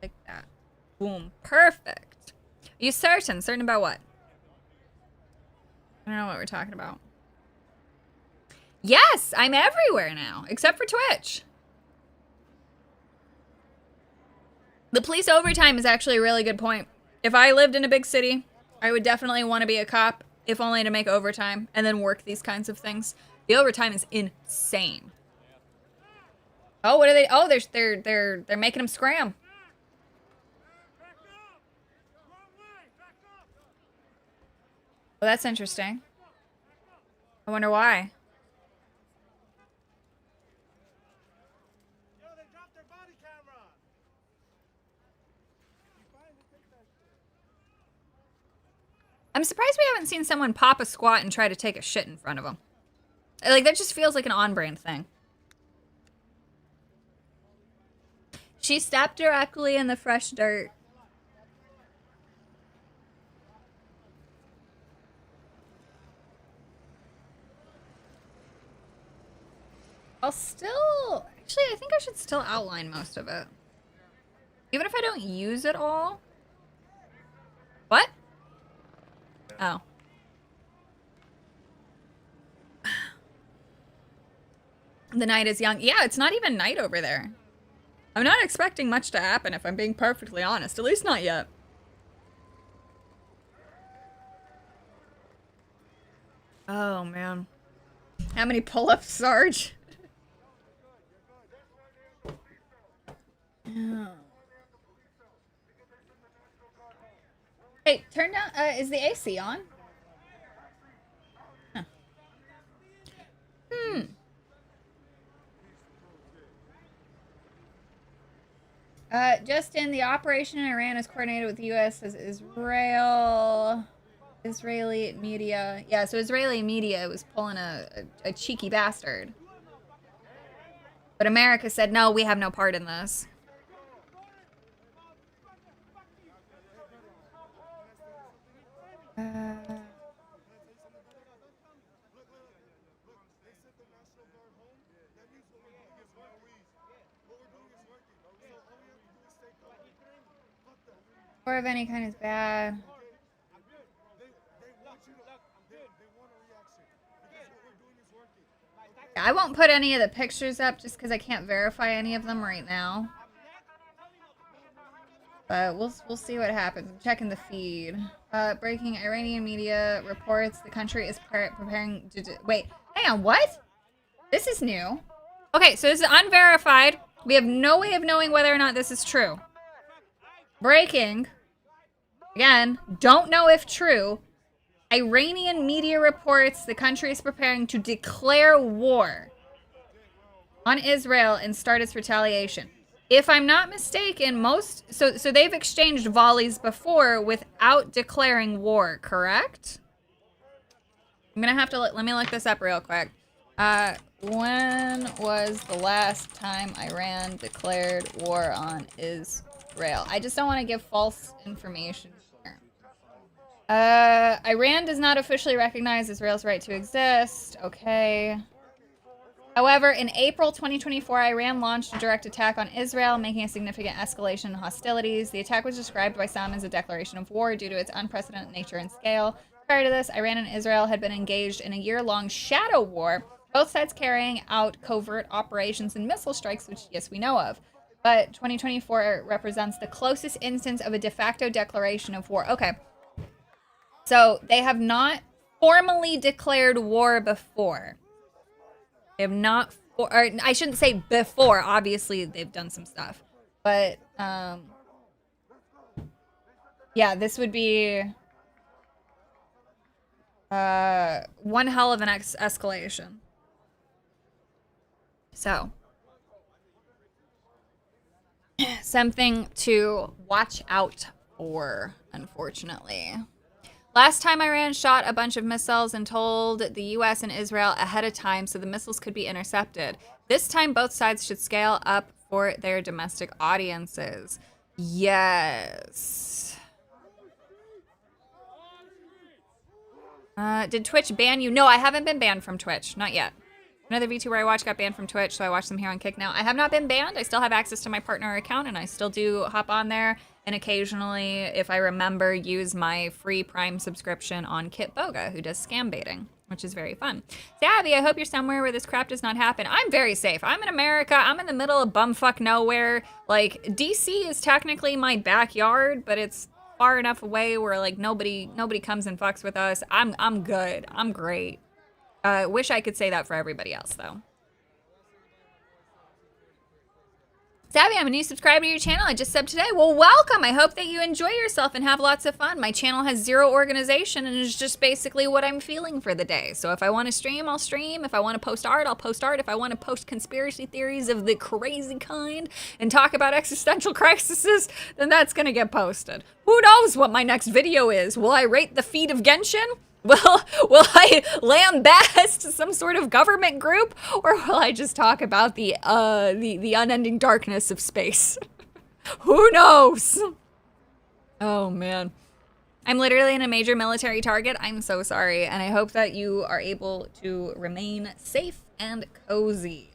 Speaker 1: Like that. Boom. Perfect. Are you certain? Certain about what? I don't know what we're talking about. Yes, I'm everywhere now, except for Twitch. The police overtime is actually a really good point. If I lived in a big city, I would definitely want to be a cop, if only to make overtime and then work these kinds of things. The overtime is insane. Oh, what are they? Oh, they're making them scram. Well, that's interesting. I wonder why. I'm surprised we haven't seen someone pop a squat and try to take a shit in front of them. Like, that just feels like an on-brand thing. She stepped directly in the fresh dirt. I'll still... Actually, I think I should still outline most of it. Even if I don't use it all. What? Oh. The night is young. Yeah, it's not even night over there. I'm not expecting much to happen if I'm being perfectly honest. At least not yet. Oh, man. How many pull-ups, Sarge? Oh. Hey, turn down, is the AC on? Huh. Justin, the operation in Iran is coordinated with the U.S. as Israeli media. Yeah, so Israeli media was pulling a cheeky bastard. But America said, no, we have no part in this. Or of any kind is bad. I won't put any of the pictures up just because I can't verify any of them right now. But we'll see what happens. I'm checking the feed. Breaking Iranian media reports the country is preparing to wait, hang on, what? This is new. Okay, so this is unverified. We have no way of knowing whether or not this is true. Breaking. Again, don't know if true. Iranian media reports the country is preparing to declare war on Israel and start its retaliation. if I'm not mistaken, so they've exchanged volleys before without declaring war, correct? I'm gonna have to let me look this up real quick. When was the last time Iran declared war on Israel? I just don't want to give false information here. Iran does not officially recognize Israel's right to exist. Okay. However, in April 2024, Iran launched a direct attack on Israel, making a significant escalation in hostilities. The attack was described by some as a declaration of war due to its unprecedented nature and scale. Prior to this, Iran and Israel had been engaged in a year-long shadow war, both sides carrying out covert operations and missile strikes, which, yes, we know of. But 2024 represents the closest instance of a de facto declaration of war. Okay. So they have not formally declared war before. They have not, or I shouldn't say before. Obviously, they've done some stuff. But, yeah, this would be one hell of an escalation. So, something to watch out for, unfortunately. Last time Iran shot a bunch of missiles and told the US and Israel ahead of time so the missiles could be intercepted. This time both sides should scale up for their domestic audiences. Yes. Did Twitch ban you? No, I haven't been banned from Twitch. Not yet. Another VTuber I watch got banned from Twitch, so I watch them here on Kick now. I have not been banned. I still have access to my partner account, and I still do hop on there. And occasionally, if I remember, use my free Prime subscription on Kit Boga, who does scam baiting, which is very fun. So, Abby, I hope you're somewhere where this crap does not happen. I'm very safe. I'm in America. I'm in the middle of bumfuck nowhere. Like, DC is technically my backyard, but it's far enough away where, like, nobody comes and fucks with us. I'm good. I'm great. Wish I could say that for everybody else, though. Savvy, I'm a new subscriber to your channel. I just subbed today. Well, welcome. I hope that you enjoy yourself and have lots of fun. My channel has zero organization and is just basically what I'm feeling for the day. So if I want to stream, I'll stream. If I want to post art, I'll post art. If I want to post conspiracy theories of the crazy kind and talk about existential crises, then that's going to get posted. Who knows what my next video is? Will I rate the feat of Genshin? Will I lambast some sort of government group, or will I just talk about the unending darkness of space? Who knows? Oh man, I'm literally in a major military target. I'm so sorry, and I hope that you are able to remain safe and cozy,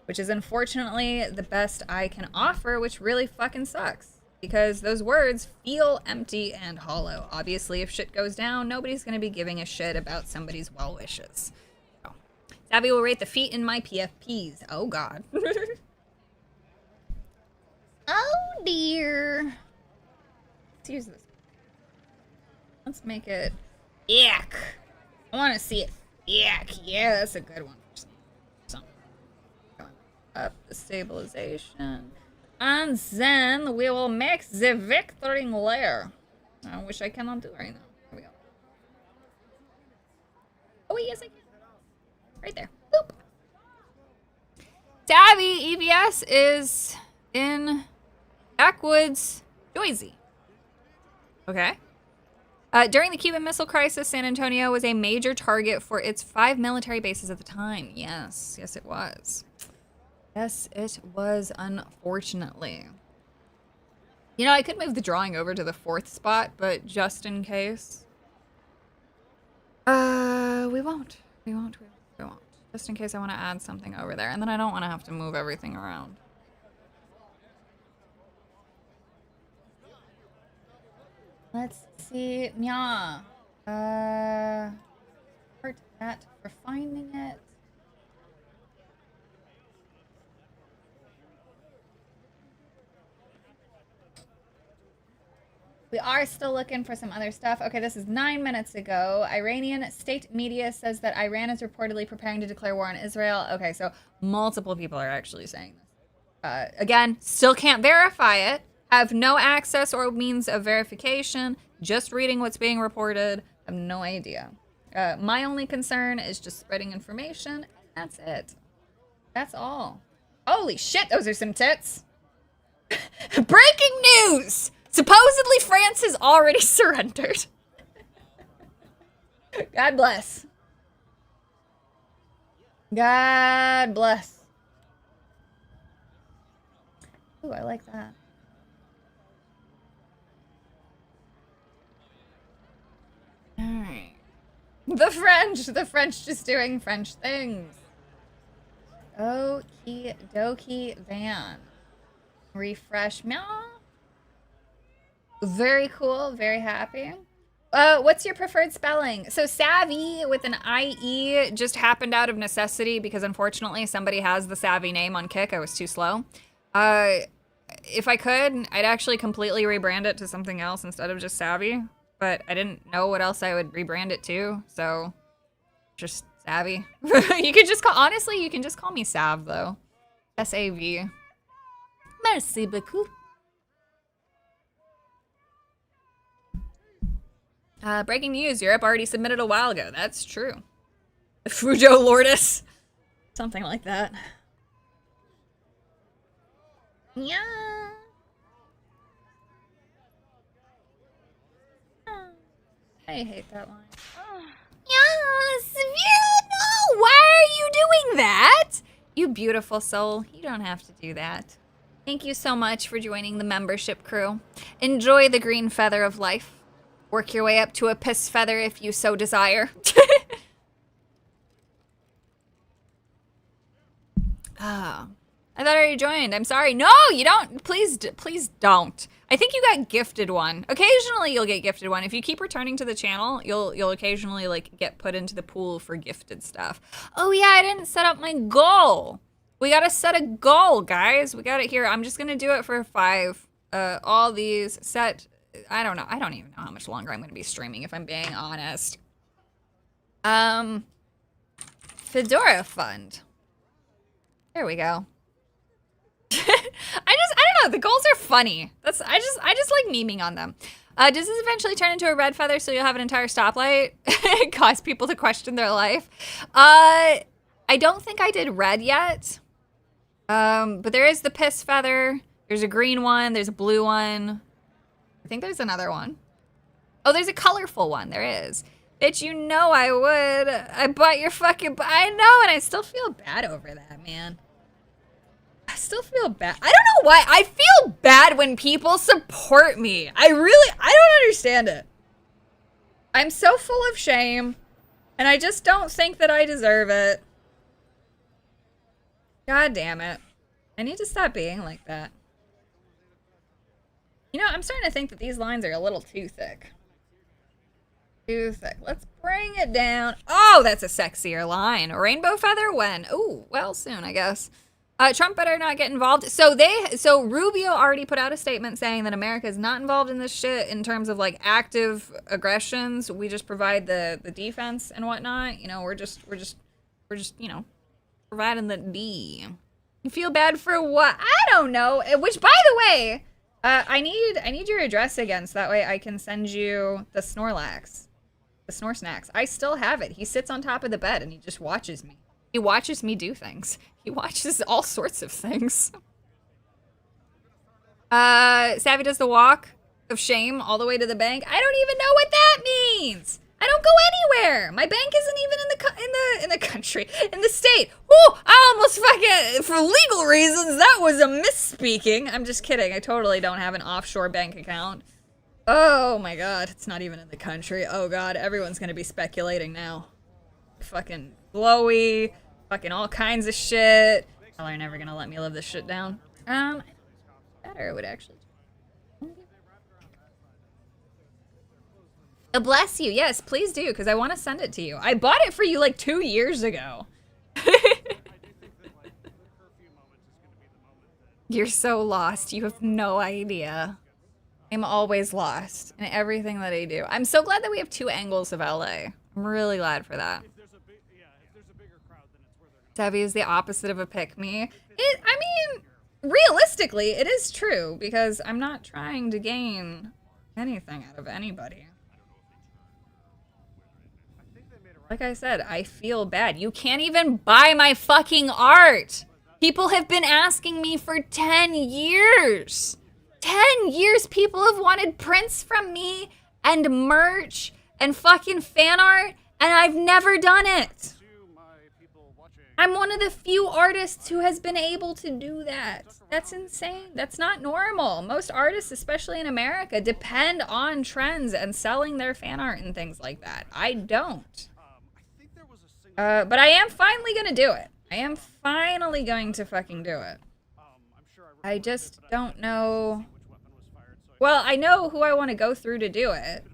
Speaker 1: which is unfortunately the best I can offer, which really fucking sucks. Because those words feel empty and hollow. Obviously, if shit goes down, nobody's going to be giving a shit about somebody's well wishes. So, Savvy will rate the feet in my PFPs. Oh, God. Oh, dear. Let's use this. Let's make it yak. I want to see it yak. Yeah, that's a good one. Something. Up the stabilization. And then we will make the victory layer. I wish I cannot do it right now. Here we go. Oh, yes, I can. Right there. Boop. Tabby, EBS is in Backwoods, Boise. Okay. During the Cuban Missile Crisis, San Antonio was a major target for its 5 military bases at the time. Yes, yes, it was. Yes, it was, unfortunately. You know, I could move the drawing over to the 4th spot, but just in case. We won't. Just in case I want to add something over there. And then I don't want to have to move everything around. Let's see. Yeah. Part that, refining it. We are still looking for some other stuff. Okay, this is 9 minutes ago. Iranian state media says that Iran is reportedly preparing to declare war on Israel. Okay, so multiple people are actually saying this. Again, still can't verify it. Have no access or means of verification. Just reading what's being reported. Have no idea. My only concern is just spreading information. That's it. That's all. Holy shit, those are some tits. Breaking news! Supposedly France has already surrendered. God bless. God bless. Ooh, I like that. Alright. The French just doing French things. Okie dokie van. Refresh. Meow. Very cool, very happy. What's your preferred spelling? So savvy with an IE just happened out of necessity because unfortunately somebody has the savvy name on Kick. I was too slow. If I could, I'd actually completely rebrand it to something else instead of just savvy, but I didn't know what else I would rebrand it to, so just savvy. You could just honestly, you can just call me Sav though. S-A-V. Merci beaucoup. Breaking news, Europe already submitted a while ago. That's true. Fujo Lourdes. Something like that. Yeah. I hate that line. Yes, no, why are you doing that? You beautiful soul. You don't have to do that. Thank you so much for joining the membership crew. Enjoy the green feather of life. Work your way up to a piss feather if you so desire. Oh, I thought I already joined. I'm sorry. No, you don't. Please don't. I think you got gifted one. Occasionally, you'll get gifted one. If you keep returning to the channel, you'll occasionally like get put into the pool for gifted stuff. Oh yeah, I didn't set up my goal. We gotta set a goal, guys. We got it here. I'm just gonna do it for 5. All these set. I don't know. I don't even know how much longer I'm going to be streaming, if I'm being honest. Fedora Fund. There we go. I don't know. The goals are funny. I just like memeing on them. Does this eventually turn into a red feather so you'll have an entire stoplight? Cause people to question their life. I don't think I did red yet. But there is the piss feather. There's a green one. There's a blue one. I think there's another one. Oh, there's a colorful one. There is. Bitch, you know I would. I bought your fucking... I know, and I still feel bad over that, man. I still feel bad. I don't know why. I feel bad when people support me. I don't understand it. I'm so full of shame, and I just don't think that I deserve it. God damn it. I need to stop being like that. You know, I'm starting to think that these lines are a little too thick. Too thick. Let's bring it down. Oh, that's a sexier line. A rainbow feather when? Ooh, well, soon, I guess. Trump better not get involved. So Rubio already put out a statement saying that America is not involved in this shit in terms of like active aggressions. We just provide the defense and whatnot. You know, we're just, you know, providing the D. You feel bad for what? I don't know. Which, by the way, I need your address again, so that way I can send you the Snorlax. The Snore Snacks. I still have it. He sits on top of the bed and he just watches me. He watches me do things. He watches all sorts of things. Savvy does the walk of shame all the way to the bank. I don't even know what that means. I don't go anywhere. My bank isn't even in the country, in the state. Whoo! I almost fucking, for legal reasons, that was a misspeaking. I'm just kidding. I totally don't have an offshore bank account. Oh my god, it's not even in the country. Oh god, everyone's gonna be speculating now. Fucking glowy, fucking all kinds of shit. Y'all are never gonna let me live this shit down. Better would actually. Bless you. Yes, please do, because I want to send it to you. I bought it for you like 2 years ago. You're so lost. You have no idea. I'm always lost in everything that I do. I'm so glad that we have 2 angles of LA. I'm really glad for that. Savvy is the opposite of a pick-me. I mean, realistically, it is true, because I'm not trying to gain anything out of anybody. Like I said, I feel bad. You can't even buy my fucking art. People have been asking me for 10 years. 10 years people have wanted prints from me and merch and fucking fan art, and I've never done it. I'm one of the few artists who has been able to do that. That's insane. That's not normal. Most artists, especially in America, depend on trends and selling their fan art and things like that. I don't. But I am finally gonna do it. I am finally going to fucking do it. I just don't know. Well, I know who I want to go through to do it.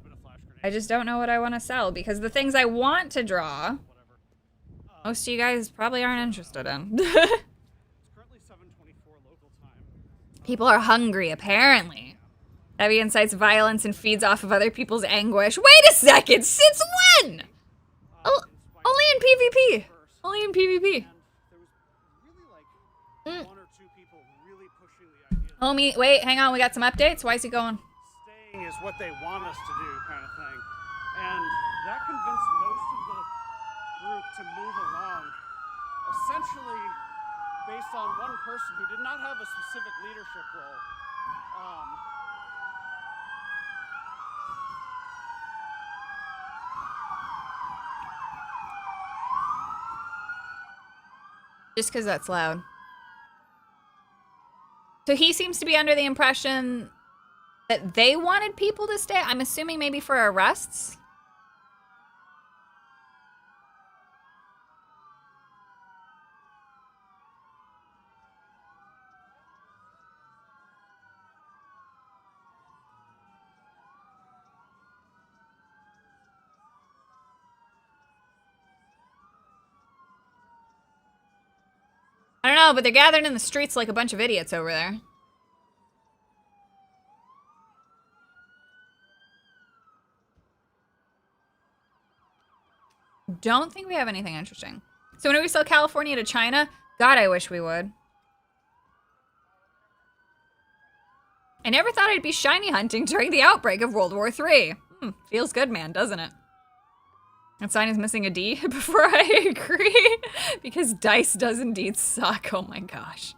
Speaker 1: I just don't know what I want to sell, because the things I want to draw, most of you guys probably aren't interested in. People are hungry, apparently. Heavy incites violence and feeds off of other people's anguish. Wait a second! Since when? Oh, only in PvP. Only in PvP. Homie, wait, hang on. We got some updates. Why is he going?
Speaker 4: Staying is what they want us to do, kind of thing. And that convinced most of the group to move along, essentially based on one person who did not have a specific leadership role.
Speaker 1: Just because that's loud. So he seems to be under the impression that they wanted people to stay. I'm assuming maybe for arrests. I don't know, but they're gathered in the streets like a bunch of idiots over there. Don't think we have anything interesting. So when do we sell California to China? God, I wish we would. I never thought I'd be shiny hunting during the outbreak of World War III. Feels good, man, doesn't it? That sign is missing a D before I agree. Because dice does indeed suck. Oh my gosh.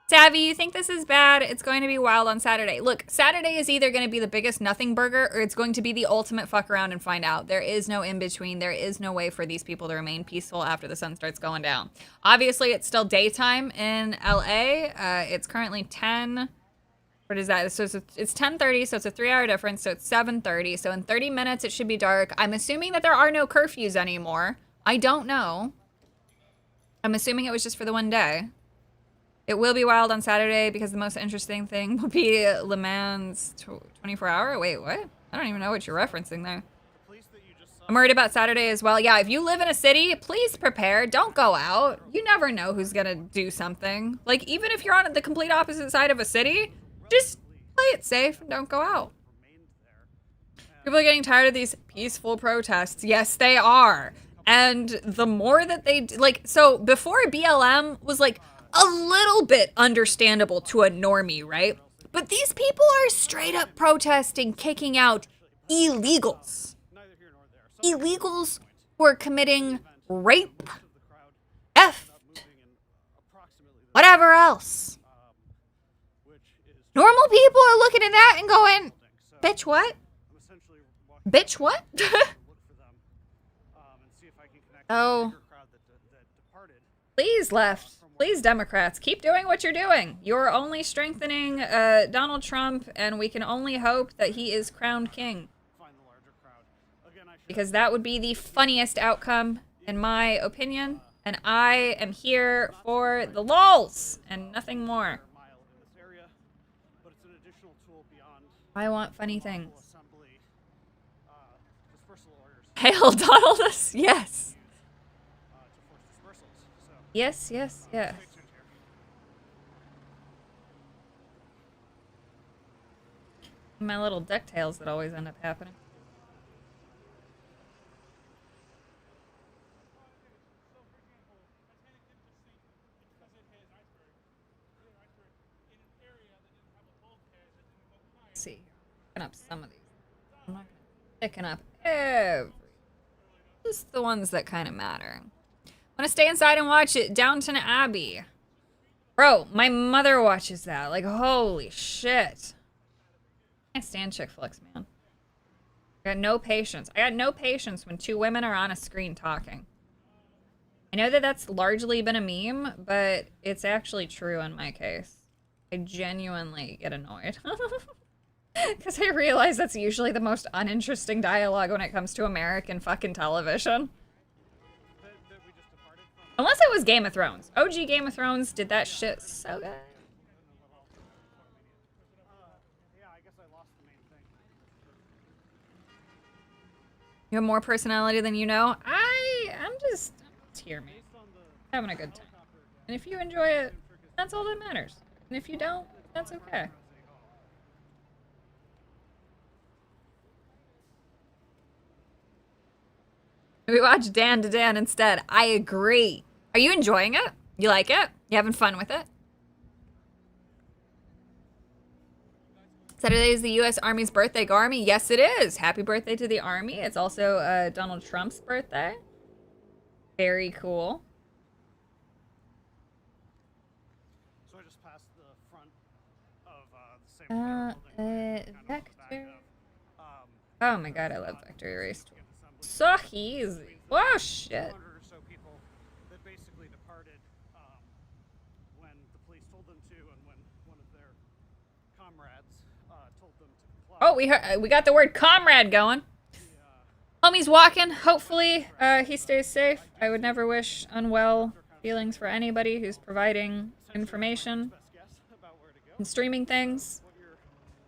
Speaker 1: Savvy, you think this is bad? It's going to be wild on Saturday. Look, Saturday is either going to be the biggest nothing burger or it's going to be the ultimate fuck around and find out. There is no in between. There is no way for these people to remain peaceful after the sun starts going down. Obviously, it's still daytime in LA. It's currently 10. What is that? So it's 10:30, so it's a 3-hour difference, so it's 7:30. So in 30 minutes, it should be dark. I'm assuming that there are no curfews anymore. I don't know. I'm assuming it was just for the one day. It will be wild on Saturday because the most interesting thing will be Le Mans 24-hour. Wait, what? I don't even know what you're referencing there. I'm worried about Saturday as well. Yeah, if you live in a city, please prepare. Don't go out. You never know who's gonna do something. Like, even if you're on the complete opposite side of a city, just play it safe and don't go out. People are getting tired of these peaceful protests. Yes, they are. And the more that they, like, so before BLM was like a little bit understandable to a normie, right? But these people are straight up protesting, kicking out illegals. Illegals who are committing rape, theft, whatever else. Normal people are looking at that and going, bitch, what? Bitch, what? Oh. Please, left. Please, Democrats, keep doing what you're doing. You're only strengthening Donald Trump, and we can only hope that he is crowned king. Because that would be the funniest outcome, in my opinion. And I am here for the lols and nothing more. I want funny things. Hail Donald, yes. Yes, yes, yes. My little DuckTales that always end up happening. Let's see. Picking up some of these. I'm not picking up every. Just the ones that kind of matter. Want to stay inside and watch it. Downton Abbey. Bro, my mother watches that. Like, holy shit. I can't stand chick flicks, man. I got no patience. I got no patience when two women are on a screen talking. I know that that's largely been a meme, but it's actually true in my case. I genuinely get annoyed. Because I realize that's usually the most uninteresting dialogue when it comes to American fucking television. Unless it was Game of Thrones. OG Game of Thrones did that shit so good. You have more personality than you know? I'm just here, man. Having a good time. And if you enjoy it, that's all that matters. And if you don't, that's okay. We watch Dan to Dan instead. I agree. Are you enjoying it? You like it? You having fun with it? Saturday is the U.S. Army's birthday. Go Army. Yes, it is. Happy birthday to the Army. It's also Donald Trump's birthday. Very cool.
Speaker 4: So I just passed the front of the same
Speaker 1: Vector. Oh my god, I love Vector Erase. So easy. Whoa, shit.
Speaker 4: So people that basically departed when the police told them to, and when one of their comrades told them to comply.
Speaker 1: Oh, we got the word comrade going. Homie's walking. Hopefully, he stays safe. I would never wish unwell feelings for anybody who's providing information and streaming things.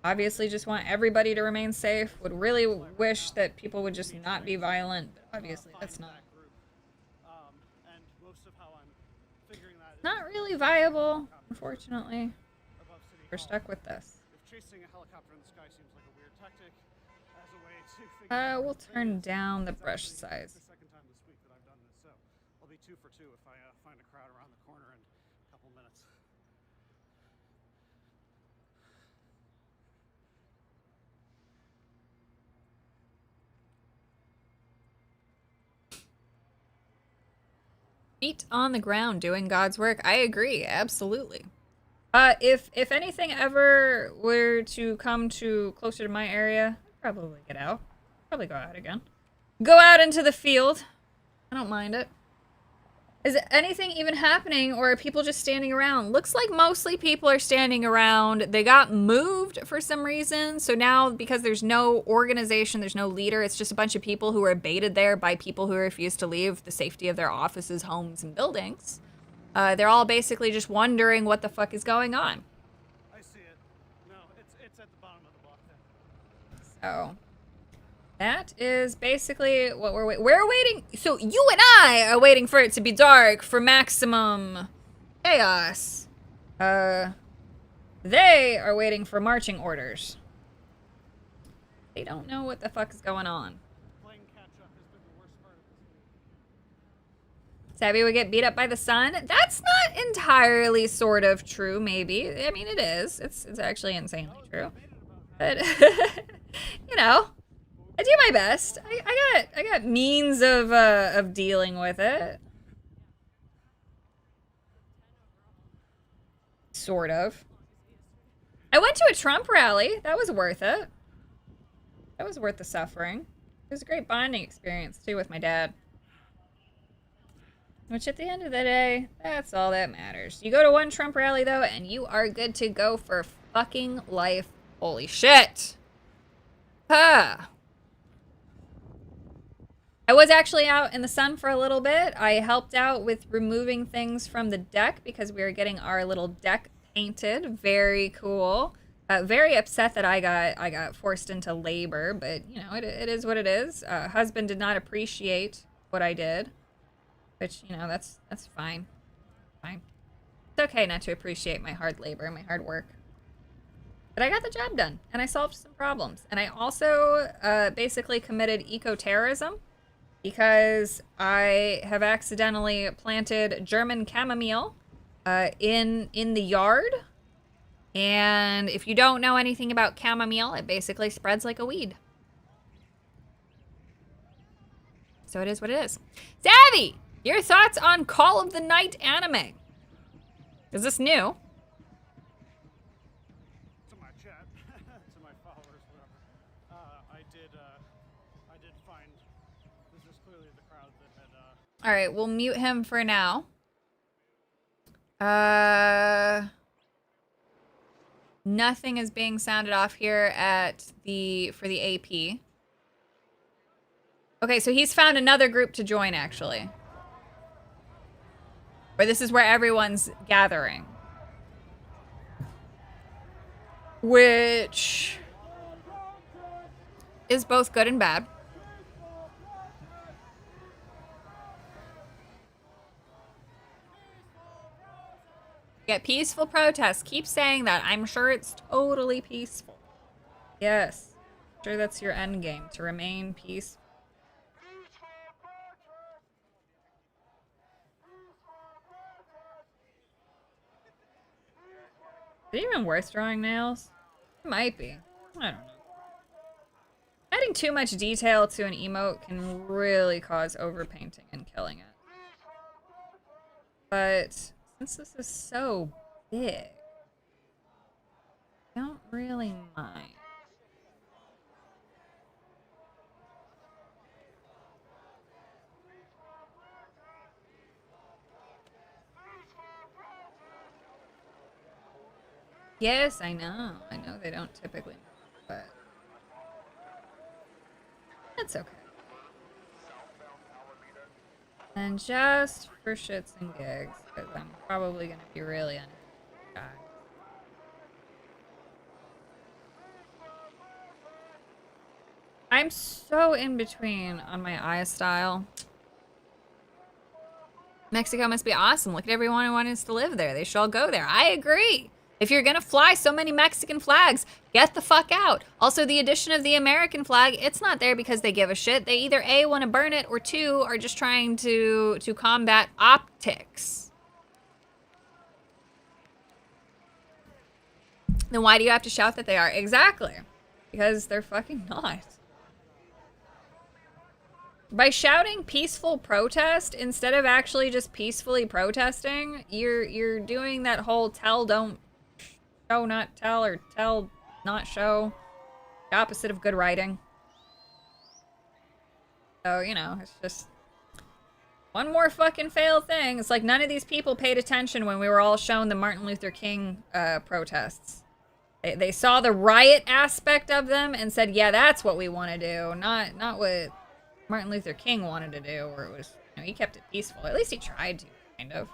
Speaker 1: Obviously, just want everybody to remain safe. Would really wish that people would just not be violent. Obviously, that's not really viable, unfortunately. We're stuck with this. We'll turn down the brush size.
Speaker 4: I'll be 2 for 2 if I find a crowd around the corner in a couple minutes.
Speaker 1: Feet on the ground doing God's work. I agree, absolutely. If anything ever were to come to closer to my area, I'd probably get out. Probably go out again. Go out into the field. I don't mind it. Is anything even happening, or are people just standing around? Looks like mostly people are standing around. They got moved for some reason. So now, because there's no organization, there's no leader, it's just a bunch of people who are baited there by people who refuse to leave the safety of their offices, homes, and buildings. They're all basically just wondering what the fuck is going on.
Speaker 4: I see it. No, it's at the bottom of the block there.
Speaker 1: So that is basically what we're waiting. So you and I are waiting for it to be dark for maximum chaos. They are waiting for marching orders. They don't know what the fuck is going on.
Speaker 4: Playing catch up has been the worst part of this week.
Speaker 1: Sabby would get beat up by the sun. That's not entirely sort of true, maybe. I mean, it is. It's actually insanely true. But, you know, I do my best. I got means of dealing with it. Sort of. I went to a Trump rally. That was worth it. That was worth the suffering. It was a great bonding experience, too, with my dad. Which, at the end of the day, that's all that matters. You go to one Trump rally, though, and you are good to go for fucking life. Holy shit. Huh. I was actually out in the sun for a little bit. I helped out with removing things from the deck because we were getting our little deck painted. Very cool. Very upset that I got forced into labor, but you know, it is what it is. Husband did not appreciate what I did, which, you know, that's fine. Fine. It's okay not to appreciate my hard labor and my hard work. But I got the job done, and I solved some problems. And I also basically committed eco-terrorism because I have accidentally planted German chamomile in the yard. And if you don't know anything about chamomile, it basically spreads like a weed. So it is what it is. Savvy! Your thoughts on Call of the Night anime? Is this new?
Speaker 4: To my chat, to my followers, whatever. I did find this is clearly the crowd that had.
Speaker 1: All right, we'll mute him for now. Nothing is being sounded off here for the AP. Okay, so he's found another group to join, actually. Or this is where everyone's gathering. Which is both good and bad. Yeah, peaceful protest. Keep saying that. I'm sure it's totally peaceful. Yes. I'm sure that's your end game, to remain peaceful. Is it even worth drawing nails? It might be. I don't know. Adding too much detail to an emote can really cause overpainting and killing it. But since this is so big, I don't really mind. Yes, I know. I know they don't typically, but that's okay. And just for shits and gigs, because I'm probably going to be really unhappy. I'm so in between on my eye style. Mexico must be awesome. Look at everyone who wants to live there. They should all go there. I agree. If you're gonna fly so many Mexican flags, get the fuck out. Also, the addition of the American flag, it's not there because they give a shit. They either A, want to burn it, or 2, are just trying to combat optics. Then why do you have to shout that they are? Exactly. Because they're fucking not. By shouting peaceful protest instead of actually just peacefully protesting, you're doing that whole tell, don't show, not tell, or tell, not show. The opposite of good writing. So, you know, it's just one more fucking failed thing. It's like none of these people paid attention when we were all shown the Martin Luther King protests. They saw the riot aspect of them and said, yeah, that's what we want to do. Not what Martin Luther King wanted to do, or it was, you know, he kept it peaceful. At least he tried to, kind of.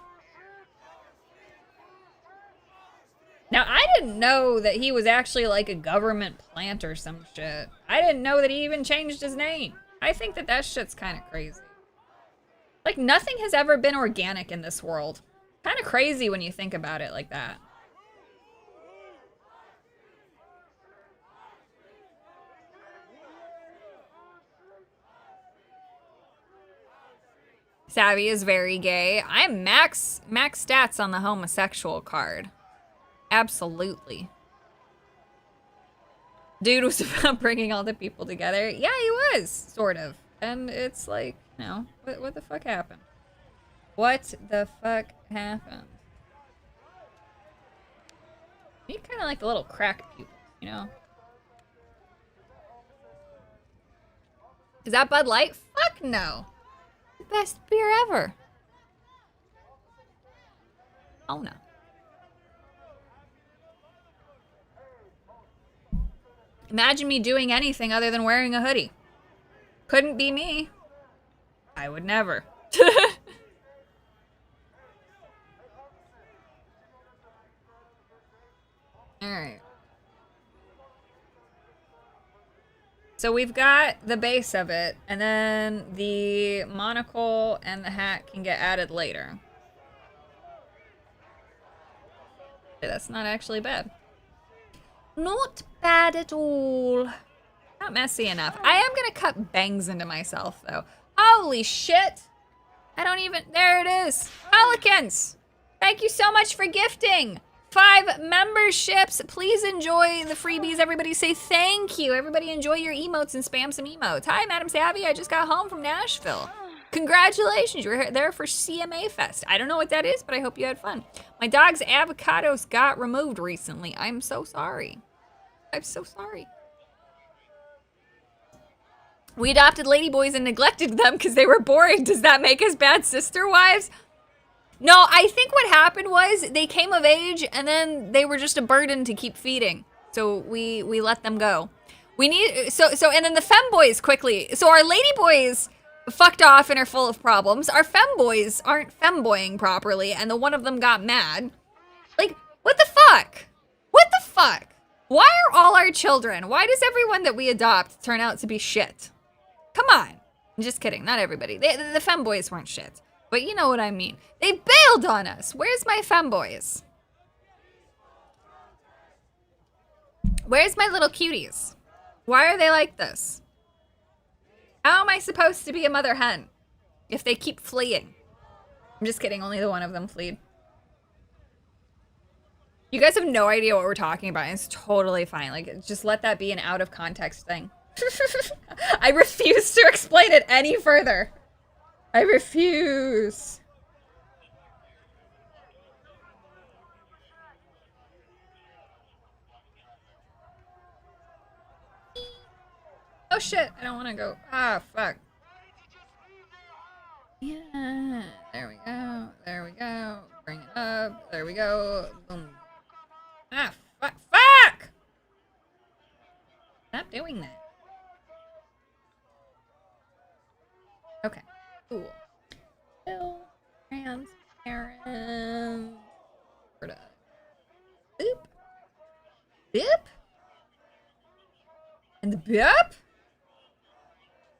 Speaker 1: Now, I didn't know that he was actually like a government plant or some shit. I didn't know that he even changed his name. I think that shit's kind of crazy. Like, nothing has ever been organic in this world. Kind of crazy when you think about it like that. Savvy is very gay. I'm max stats on the homosexual card. Absolutely. Dude was about bringing all the people together. Yeah, he was, sort of. And it's like, you know, what the fuck happened? What the fuck happened? You kind of like the little crack pupils, you know? Is that Bud Light? Fuck no. The best beer ever. Oh no. Imagine me doing anything other than wearing a hoodie. Couldn't be me. I would never. Alright. So we've got the base of it, and then the monocle and the hat can get added later. That's not actually bad. Not bad at all. Not messy enough. I am gonna cut bangs into myself, though. Holy shit! I don't even... There it is! Pelicans! Thank you so much for gifting! 5 memberships! Please enjoy the freebies. Everybody say thank you. Everybody enjoy your emotes and spam some emotes. Hi, Madam Savvy. I just got home from Nashville. Congratulations, you were there for CMA Fest. I don't know what that is, but I hope you had fun. My dog's avocados got removed recently. I'm so sorry. I'm so sorry. We adopted ladyboys and neglected them because they were boring. Does that make us bad sister wives? No, I think what happened was they came of age and then they were just a burden to keep feeding. So we let them go. We need and then the femboys quickly. So our ladyboys fucked off and are full of problems. Our femboys aren't femboying properly, and the one of them got mad. Like, what the fuck? What the fuck? Why are all our children? Why does everyone that we adopt turn out to be shit? Come on. I'm just kidding. Not everybody. The femboys weren't shit. But you know what I mean. They bailed on us. Where's my femboys? Where's my little cuties? Why are they like this? How am I supposed to be a mother hen if they keep fleeing? I'm just kidding. Only the one of them fled. You guys have no idea what we're talking about. It's totally fine. Like, just let that be an out of context thing. I refuse to explain it any further. I refuse. Oh shit, I don't want to go. Ah, fuck. Yeah, there we go. There we go. Bring it up. There we go. Boom. Ah, fuck. Fuck! Stop doing that. Okay, cool. Still transparent. Boop. Boop. And the boop.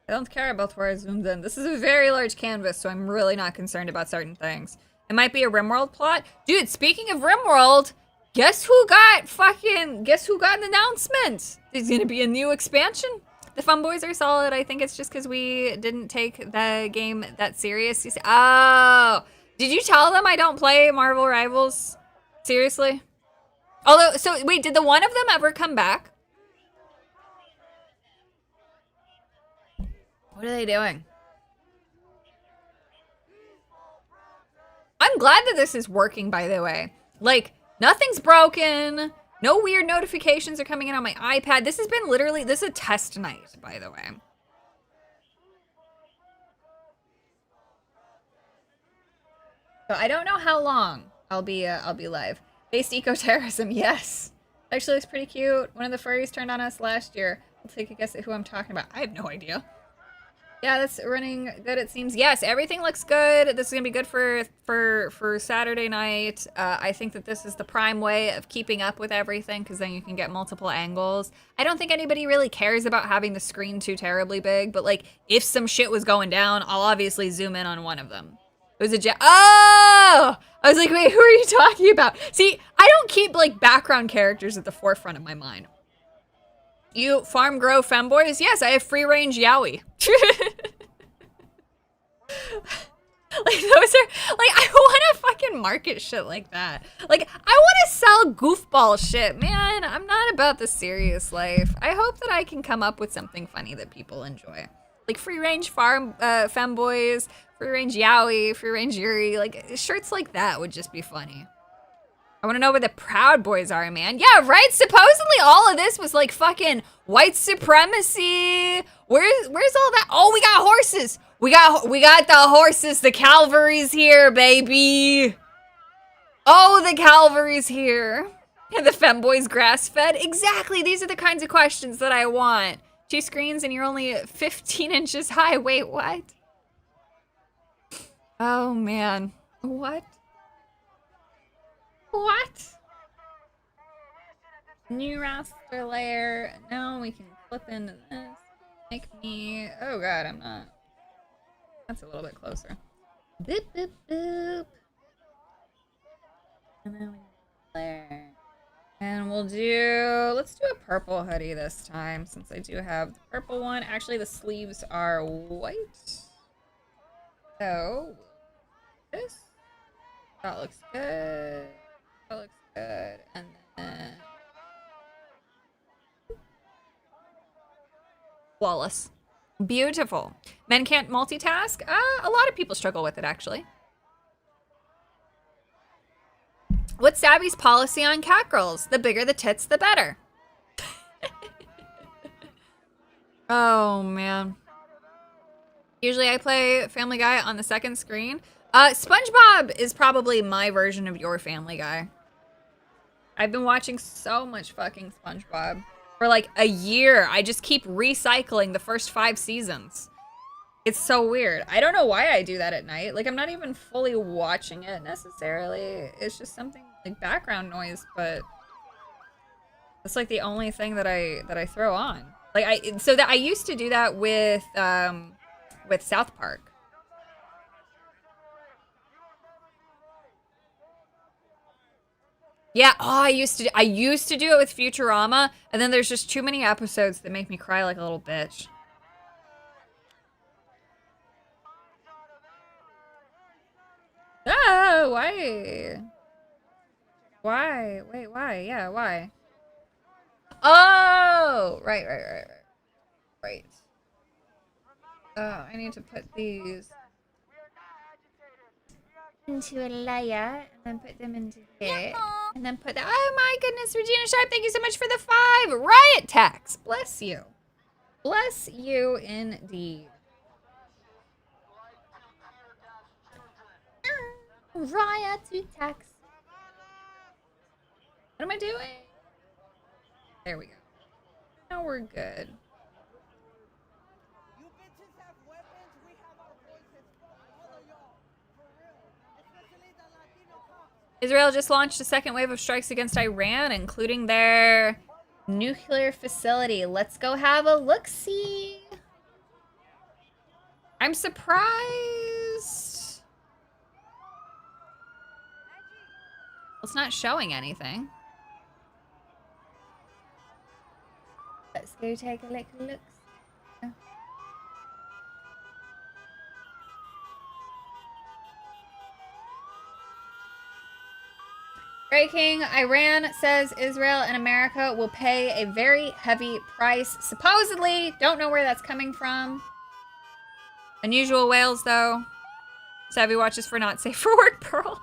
Speaker 1: I don't care about where I zoomed in. This is a very large canvas, so I'm really not concerned about certain things. It might be a RimWorld plot. Dude, speaking of RimWorld, guess who got an announcement? There's gonna be a new expansion. The Funboys are solid. I think it's just because we didn't take the game that serious. Oh, did you tell them I don't play Marvel Rivals? Seriously? Although, so wait, did the one of them ever come back? What are they doing? I'm glad that this is working, by the way. Like, nothing's broken. No weird notifications are coming in on my iPad. This has been literally, this is a test night, by the way. So I don't know how long I'll be live. Based eco-terrorism, yes. Actually looks pretty cute. One of the furries turned on us last year. I'll take a guess at who I'm talking about. I have no idea. Yeah, that's running good, it seems. Yes, everything looks good. This is gonna be good for Saturday night. I think that this is the prime way of keeping up with everything, because then you can get multiple angles. I don't think anybody really cares about having the screen too terribly big, but like, if some shit was going down, I'll obviously zoom in on one of them. It was a oh! I was like, wait, who are you talking about? See, I don't keep like background characters at the forefront of my mind. You farm grow femboys? Yes, I have free range yaoi. Like, those are, like, I want to fucking market shit like that. Like, I want to sell goofball shit, man. I'm not about the serious life. I hope that I can come up with something funny that people enjoy. Like, free range farm femboys, free range yaoi, free range yuri. Like, shirts like that would just be funny. I want to know where the Proud Boys are, man. Yeah, right? Supposedly all of this was like fucking white supremacy. Where's all that? Oh, we got horses. We got the horses. The cavalry's here, baby. Oh, the cavalry's here. And the femboys grass-fed. Exactly. These are the kinds of questions that I want. 2 screens and you're only 15 inches high. Wait, what? Oh, man. What? What? New roster layer. No, we can flip into this. Make me. Oh god, I'm not. That's a little bit closer. Boop, boop, boop. And then we layer. And we'll do. Let's do a purple hoodie this time, since I do have the purple one. Actually, the sleeves are white. So, this. That looks good. That looks good. And then flawless. Beautiful. Men can't multitask? A lot of people struggle with it, actually. What's Savvy's policy on cat girls? The bigger the tits, the better. Oh, man. Usually I play Family Guy on the second screen. SpongeBob is probably my version of your Family Guy. I've been watching so much fucking SpongeBob for like a year. I just keep recycling the first 5 seasons. It's so weird. I don't know why I do that at night. Like, I'm not even fully watching it necessarily. It's just something like background noise, but it's like the only thing that I throw on. Like, I used to do that with South Park. Yeah, oh, I used to do it with Futurama, and then there's just too many episodes that make me cry like a little bitch. Oh, why? Why? Wait, why? Yeah, why? Oh, right. Oh, I need to put these into a layer, and then put them into here, and then put the, oh my goodness, Regina Sharp, thank you so much for the 5. Riot tax, bless you. Bless you indeed. Riot tax. What am I doing? There we go. Now we're good.
Speaker 5: You bitches have weapons, we have our voices. All of y'all. For real. Especially the Latino cops.
Speaker 1: Israel just launched a second wave of strikes against Iran, including their nuclear facility. Let's go have a look-see. I'm surprised. It's not showing anything. Let's go take a look. Breaking, Iran says Israel and America will pay a very heavy price. Supposedly, don't know where that's coming from. Unusual whales, though. Savvy watches for not safe for work, Pearl.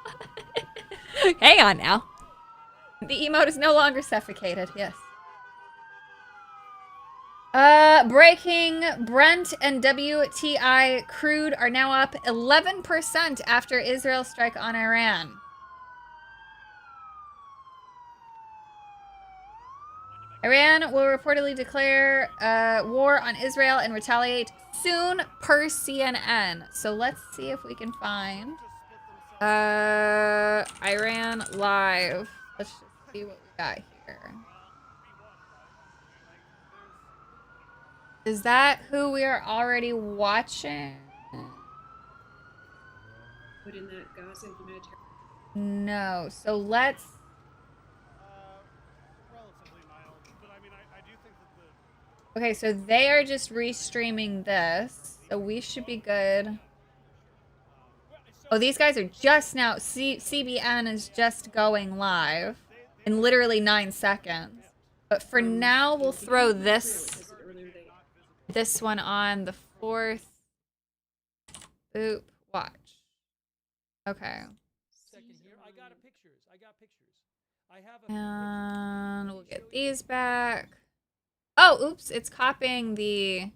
Speaker 1: Hang on now. The emote is no longer suffocated, yes. Breaking, Brent and WTI crude are now up 11% after Israel's strike on Iran. Iran will reportedly declare war on Israel and retaliate soon per CNN. So let's see if we can find Iran live. Let's just see what we got here. Is that who we are already watching?
Speaker 6: Put in that Gaza humanitarian.
Speaker 1: No. So let's.
Speaker 4: Relatively mild, but I mean, I do think that the
Speaker 1: Okay, so they are just restreaming this, so we should be good. Oh, these guys are just now. CBN is just going live in literally 9 seconds. But for now, we'll throw this one on the 4th. Boop. Watch. Okay.
Speaker 7: I got pictures.
Speaker 1: And we'll get these back. Oh, oops. It's copying the...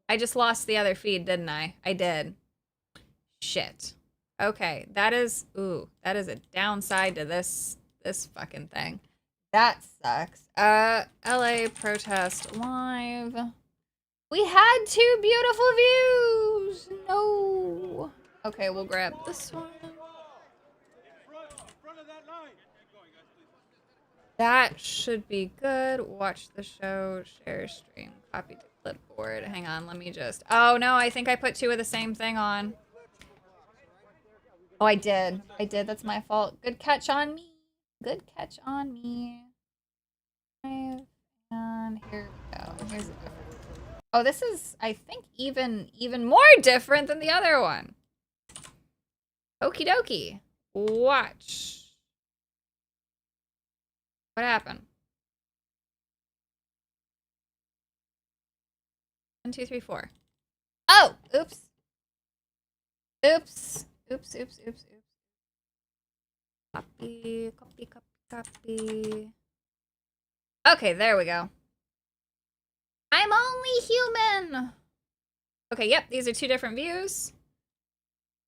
Speaker 1: I just lost the other feed, didn't I? I did. Shit. Okay. That is... Ooh. That is a downside to this fucking thing. That sucks. LA protest live. We had 2 beautiful views. No. Okay, we'll grab this one. That should be good. Watch the show, share stream, copy to clipboard. Hang on, let me just... Oh, no, I think I put 2 of the same thing on. Oh, I did. That's my fault. Good catch on me. Good catch on me. And here we go. Here's a different... Oh, this is, I think, even more different than the other one. Okie dokie. Watch. What happened? 1, 2, 3, 4. Oh, oops. Oops. Oops, oops, oops, oops. Copy, copy, copy, copy. Okay, there we go. I'm only human. Okay, yep, these are 2 different views.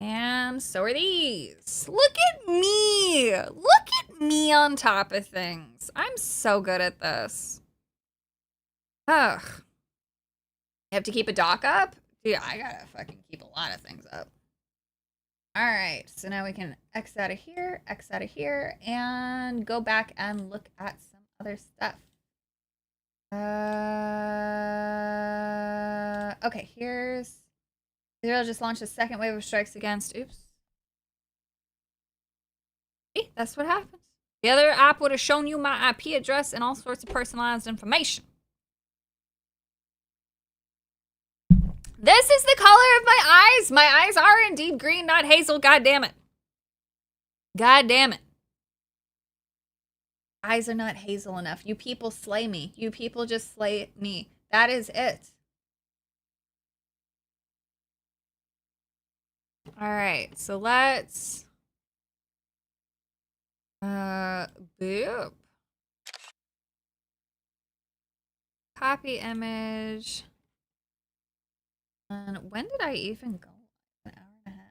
Speaker 1: And so are these. Look at me. Look at me on top of things. I'm so good at this. Ugh. You have to keep a dock up? Dude, I gotta fucking keep a lot of things up. Alright, so now we can X out of here, and go back and look at some other stuff. Okay, here's... Israel just launched a second wave of strikes against... Oops. See, that's what happens. The other app would have shown you my IP address and all sorts of personalized information. This is the color of my eyes. My eyes are indeed green, not hazel. God damn it. God damn it. Eyes are not hazel enough. You people slay me. You people just slay me. That is it. All right, so let's boop. Copy image. And when did I even go? An hour and a half.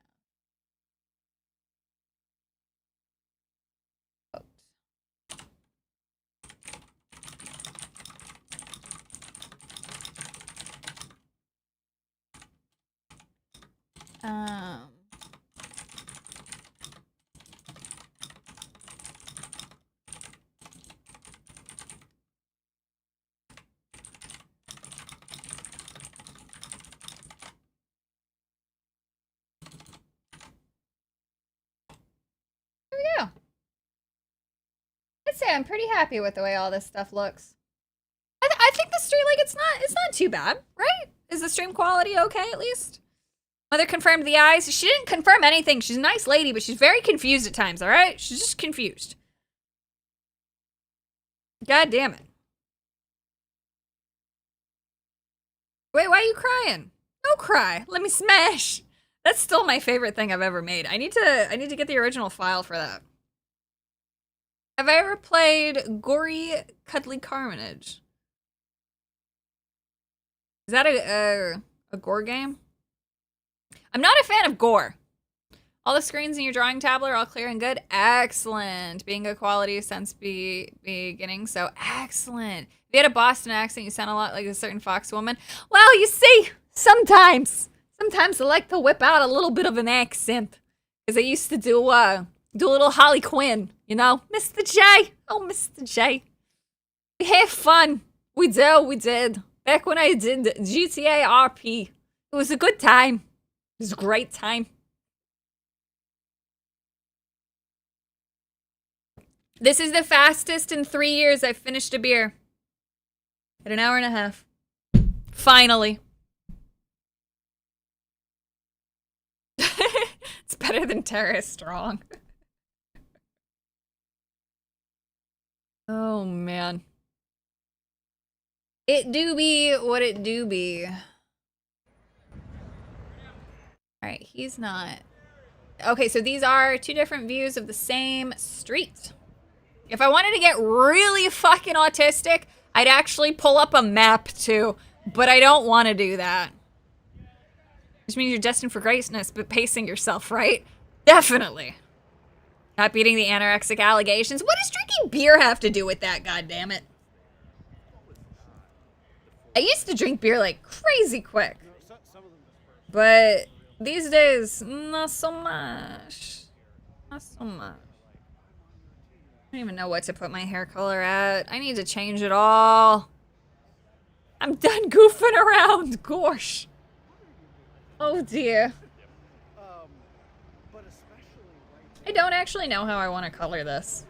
Speaker 1: There we go. I'd say I'm pretty happy with the way all this stuff looks. I think the stream, like, it's not too bad, right? Is the stream quality okay at least? Mother confirmed the eyes. She didn't confirm anything. She's a nice lady, but she's very confused at times, all right? She's just confused. God damn it. Wait, why are you crying? Don't cry. Let me smash. That's still my favorite thing I've ever made. I need to get the original file for that. Have I ever played Gory Cuddly Carnage? Is that a gore game? I'm not a fan of gore. All the screens in your drawing tablet are all clear and good. Excellent. Being good quality since beginning, so excellent. If you had a Boston accent, you sound a lot like a certain Fox woman. Well, you see, sometimes I like to whip out a little bit of an accent. Because I used to do a little Harley Quinn, you know? Mr. J. Oh, Mr. J. We have fun. We did. Back when I did GTA RP. It was a good time. It was a great time. This is the fastest in 3 years I've finished a beer. At an hour and a half. Finally. It's better than Tara Strong. Oh, man. It do be what it do be. Alright, he's not. Okay, so these are 2 different views of the same street. If I wanted to get really fucking autistic, I'd actually pull up a map too, but I don't want to do that. Which means you're destined for greatness, but pacing yourself, right? Definitely. Not beating the anorexic allegations. What does drinking beer have to do with that, goddammit? I used to drink beer like crazy quick. But these days, not so much. Not so much. I don't even know what to put my hair color at. I need to change it all. I'm done goofing around. Gosh. Oh dear. I don't actually know how I want to color this.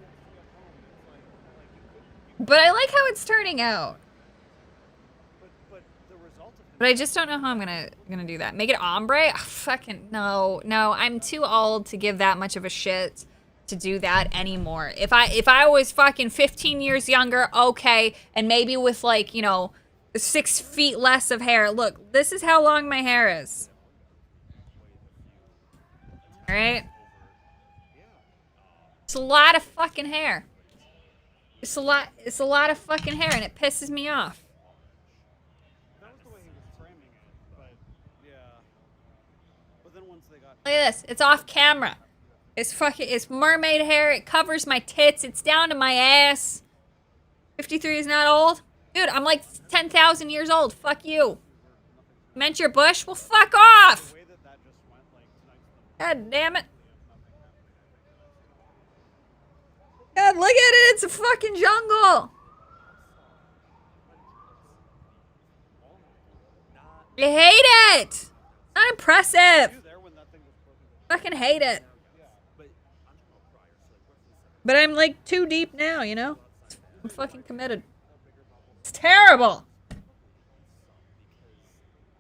Speaker 1: But I like how it's turning out. But I just don't know how I'm gonna do that. Make it ombre? Oh, fucking no. No, I'm too old to give that much of a shit to do that anymore. If I was fucking 15 years younger, okay, and maybe with like, you know, 6 feet less of hair. Look, this is how long my hair is. All right? It's a lot of fucking hair. It's a lot of fucking hair, and it pisses me off.
Speaker 4: That was the way he was framing it, but yeah. But then once they got
Speaker 1: Look at this. It's off camera. It's mermaid hair. It covers my tits. It's down to my ass. 53 is not old. Dude, I'm like 10,000 years old. Fuck you. Meant your bush? Well, fuck off.
Speaker 4: the way that that just went, like tonight's
Speaker 1: God damn it. God, look at it. It's a fucking jungle. I hate it. Not impressive.
Speaker 4: there when that thing was broken.
Speaker 1: Fucking hate it. But I'm like too deep now, you know? I'm fucking committed. It's terrible.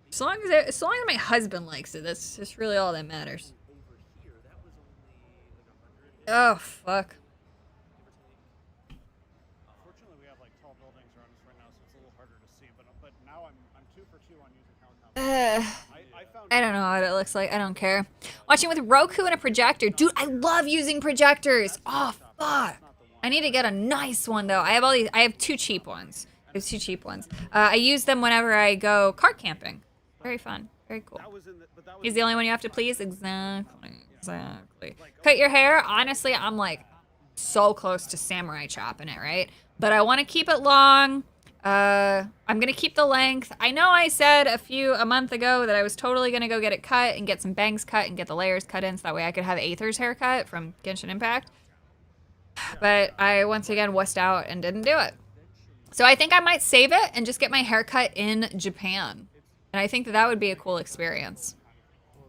Speaker 1: As long as my husband likes it, that's really all that matters. Oh, fuck.
Speaker 4: Fortunately, we have like tall buildings around us right now, so it's a little harder to see. But now I'm 2 for 2 on using helicopters. I found
Speaker 1: I don't know what it looks like. I don't care. Watching with Roku and a projector. Dude, I love using projectors. Oh, fuck. I need to get a nice one, though. I have 2 cheap ones. I have 2 cheap ones. I use them whenever I go car camping. Very fun. Very cool. He's the only one you have to please? Exactly. Cut your hair? Honestly, I'm like so close to samurai chopping it, right? But I want to keep it long. I'm gonna keep the length. I know I said a month ago that I was totally gonna go get it cut and get some bangs cut and get the layers cut in so that way I could have Aether's haircut from Genshin Impact. But I once again wussed out and didn't do it. So I think I might save it and just get my haircut in Japan. And I think that would be a cool experience.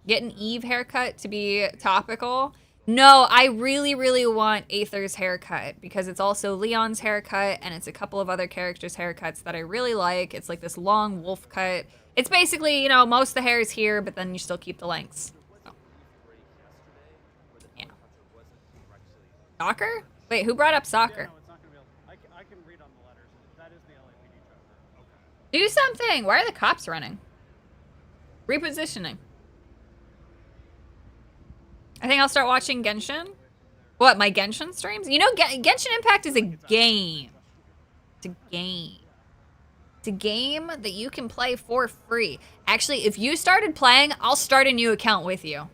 Speaker 1: Get an Eve haircut to be topical. No, I really, really want Aether's haircut because it's also Leon's haircut and it's a couple of other characters' haircuts that I really like. It's like this long wolf cut. It's basically, you know, most of the hair is here, but then you still keep the lengths. So. Yeah. Soccer? Wait, who brought up soccer?
Speaker 4: no, it's not gonna be able. I can read on the letters. That is the LAPD chapter. Okay.
Speaker 1: Do something. Why are the cops running? Repositioning. I think I'll start watching Genshin. What, my Genshin streams? You know, Genshin Impact is a game. It's a game. It's a game that you can play for free. Actually, if you started playing, I'll start a new account with you.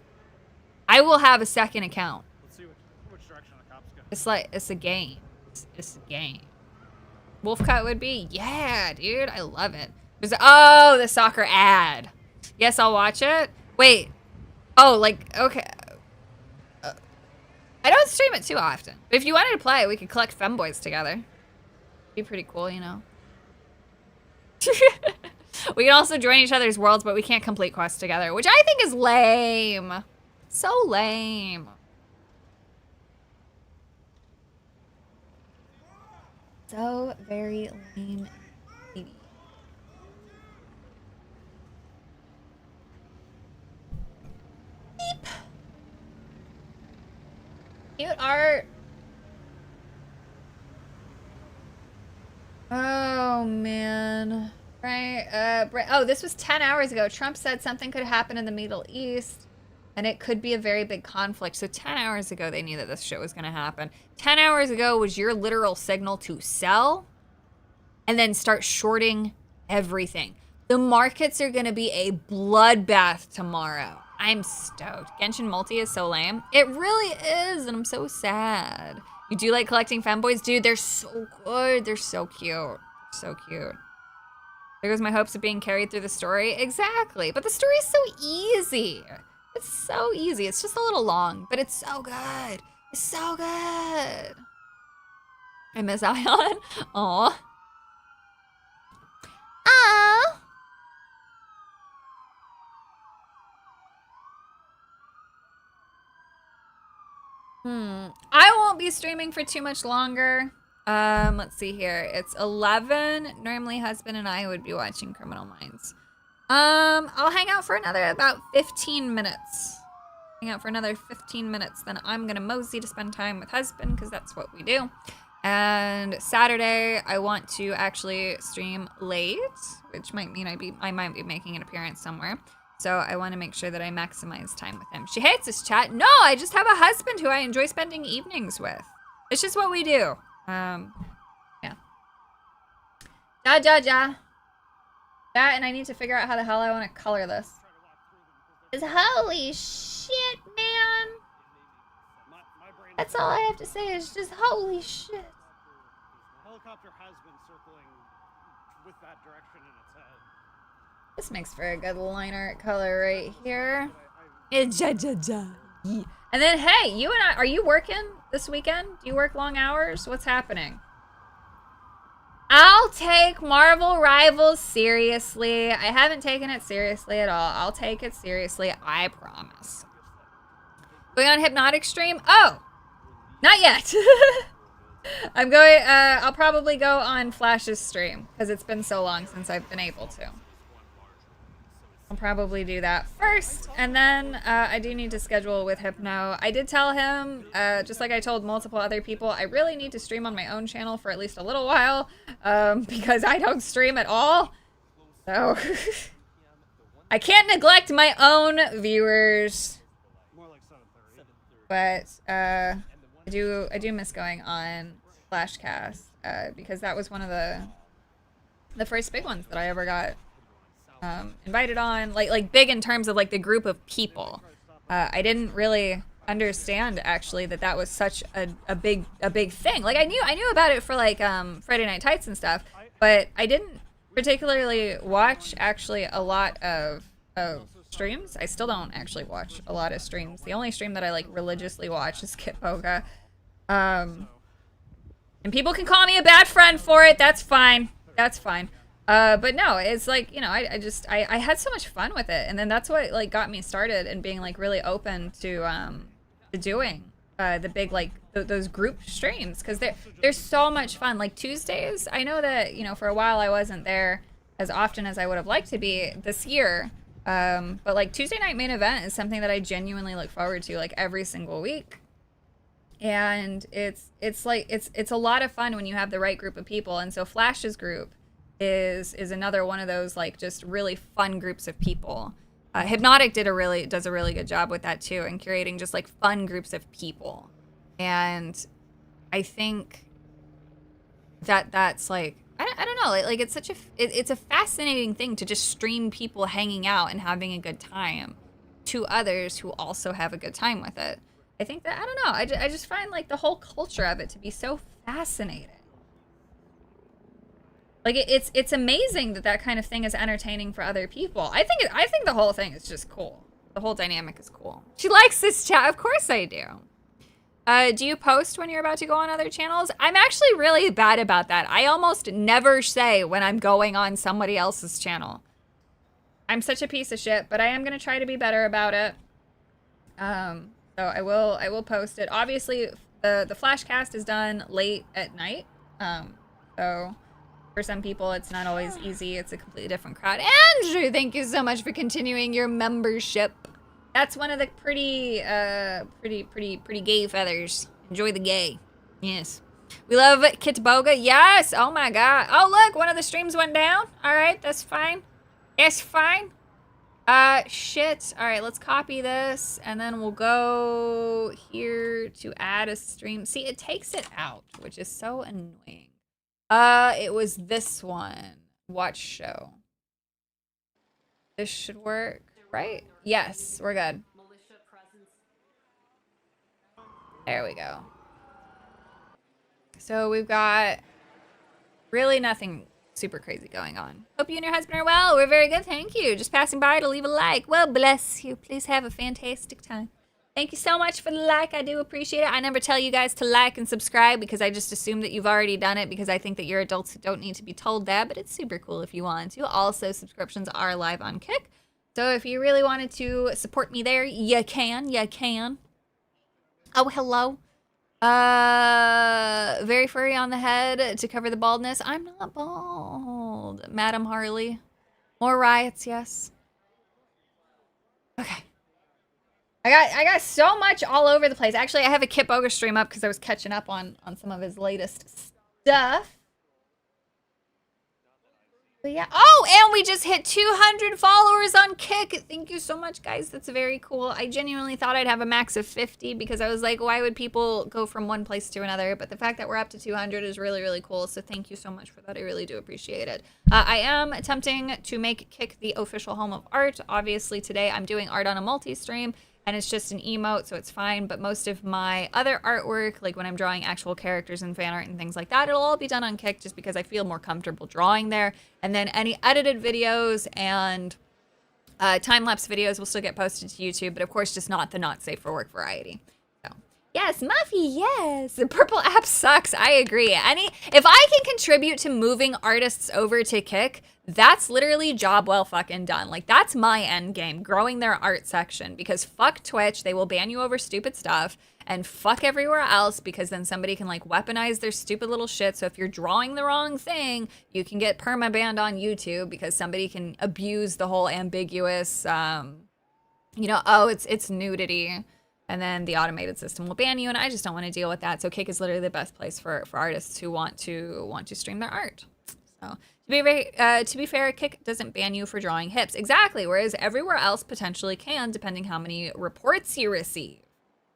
Speaker 1: I will have a second account.
Speaker 4: Let's see which direction the cops go.
Speaker 1: It's like, it's a game. It's a game. Wolfcut would be? Yeah, dude, I love it. Oh, the soccer ad. Yes, I'll watch it. Wait. Oh, like, okay. I don't stream it too often. But if you wanted to play, we could collect femboys together. Be pretty cool, you know. We can also join each other's worlds, but we can't complete quests together, which I think is lame. So lame. So very lame. Beep. Cute art. Oh, man. Right. Oh, this was 10 hours ago. Trump said something could happen in the Middle East, and it could be a very big conflict. So 10 hours ago, they knew that this shit was going to happen. 10 hours ago was your literal signal to sell and then start shorting everything. The markets are going to be a bloodbath tomorrow. I'm stoked. Genshin Multi is so lame. It really is, and I'm so sad. You do like collecting femboys? Dude, they're so good. They're so cute. So cute. There goes my hopes of being carried through the story. Exactly. But the story is so easy. It's so easy. It's just a little long, but it's so good. It's so good. I miss Ion. Aw. Aw. I won't be streaming for too much longer. Let's see here. It's 11. Normally husband and I would be watching Criminal Minds. I'll hang out for another about 15 minutes. Hang out for another 15 minutes. Then I'm gonna mosey to spend time with husband because that's what we do. And Saturday, I want to actually stream late, which might mean I might be making an appearance somewhere. So I want to make sure that I maximize time with him. She hates this chat. No, I just have a husband who I enjoy spending evenings with. It's just what we do. Yeah. Ja. That, and I need to figure out how the hell I want to color this. Holy shit, man. That's all I have to say is just holy shit.
Speaker 4: Helicopter has been circling with that direction in its head.
Speaker 1: This makes for a good line art color right here. And then, hey, you and I, are you working this weekend? Do you work long hours? What's happening? I'll take Marvel Rivals seriously. I haven't taken it seriously at all. I'll take it seriously, I promise. Going on Hypnotic stream? Oh, not yet. I'm going, I'll probably go on Flash's stream because it's been so long since I've been able to. I'll probably do that first, and then I do need to schedule with Hypno. I did tell him, just like I told multiple other people, I really need to stream on my own channel for at least a little while, because I don't stream at all. So I can't neglect my own viewers. But I do miss going on Flashcast, because that was one of the first big ones that I ever got invited on, like big in terms of like the group of people. I didn't really understand actually that was such a big thing. Like I knew about it for like Friday Night Tights and stuff, but I didn't particularly watch actually a lot of streams. I still don't actually watch a lot of streams. The only stream that I like religiously watch is Kitboga. And people can call me a bad friend for it. That's fine. That's fine. But no, it's like, you know, I had so much fun with it, and then that's what like got me started and being like really open to doing the big like those group streams, because they're so much fun. Like Tuesdays, I know that, you know, for a while I wasn't there as often as I would have liked to be this year, but like Tuesday night main event is something that I genuinely look forward to like every single week. And it's a lot of fun when you have the right group of people, and so Flash's group is another one of those like just really fun groups of people. Hypnotic does a really good job with that too, and curating just like fun groups of people. And I think that's like I don't know, like it's such it's a fascinating thing to just stream people hanging out and having a good time to others who also have a good time with it. I think that, I don't know, I just find like the whole culture of it to be so fascinating. Like it's amazing that kind of thing is entertaining for other people. I think the whole thing is just cool. The whole dynamic is cool. She likes this chat. Of course I do. Do you post when you're about to go on other channels? I'm actually really bad about that. I almost never say when I'm going on somebody else's channel. I'm such a piece of shit, but I am gonna try to be better about it. So I will post it. Obviously, the Flashcast is done late at night. So for some people, it's not always easy. It's a completely different crowd. Andrew, thank you so much for continuing your membership. That's one of the pretty gay feathers. Enjoy the gay. Yes. We love Kitboga. Yes. Oh my god. Oh look, one of the streams went down. All right, that's fine. It's fine. Shit. All right, let's copy this, and then we'll go here to add a stream. See, it takes it out, which is so annoying. It was this one. Watch show. This should work, right? Yes, we're good. There we go. So we've got really nothing super crazy going on. Hope you and your husband are well. We're very good, thank you. Just passing by to leave a like. Well, bless you. Please have a fantastic time. Thank you so much for the like. I do appreciate it. I never tell you guys to like and subscribe because I just assume that you've already done it, because I think that you're adults who don't need to be told that, but it's super cool if you want to. Also, subscriptions are live on Kick. So if you really wanted to support me there, you can. You can. Oh, hello. Very furry on the head to cover the baldness. I'm not bald, Madam Harley. More riots, yes. Okay. I got so much all over the place. Actually, I have a Kip Boga stream up because I was catching up on some of his latest stuff. But yeah. Oh, and we just hit 200 followers on Kick. Thank you so much, guys. That's very cool. I genuinely thought I'd have a max of 50 because I was like, why would people go from one place to another? But the fact that we're up to 200 is really, really cool. So thank you so much for that. I really do appreciate it. I am attempting to make Kick the official home of art. Obviously, today I'm doing art on a multi-stream. And it's just an emote, so it's fine. But most of my other artwork, like when I'm drawing actual characters and fan art and things like that, it'll all be done on Kick just because I feel more comfortable drawing there. And then any edited videos and time-lapse videos will still get posted to YouTube, but of course just not the not safe for work variety. So yes, Muffy, yes. The purple app sucks. I agree. If I can contribute to moving artists over to Kick, that's literally job well fucking done. Like, that's my end game, growing their art section, because fuck Twitch, they will ban you over stupid stuff, and fuck everywhere else, because then somebody can like weaponize their stupid little shit. So if you're drawing the wrong thing, you can get perma-banned on YouTube because somebody can abuse the whole ambiguous, you know, oh, it's nudity, and then the automated system will ban you, and I just don't want to deal with that. So Kick is literally the best place for artists who want to stream their art. So to be fair, Kick doesn't ban you for drawing hips. Exactly, whereas everywhere else potentially can, depending how many reports you receive.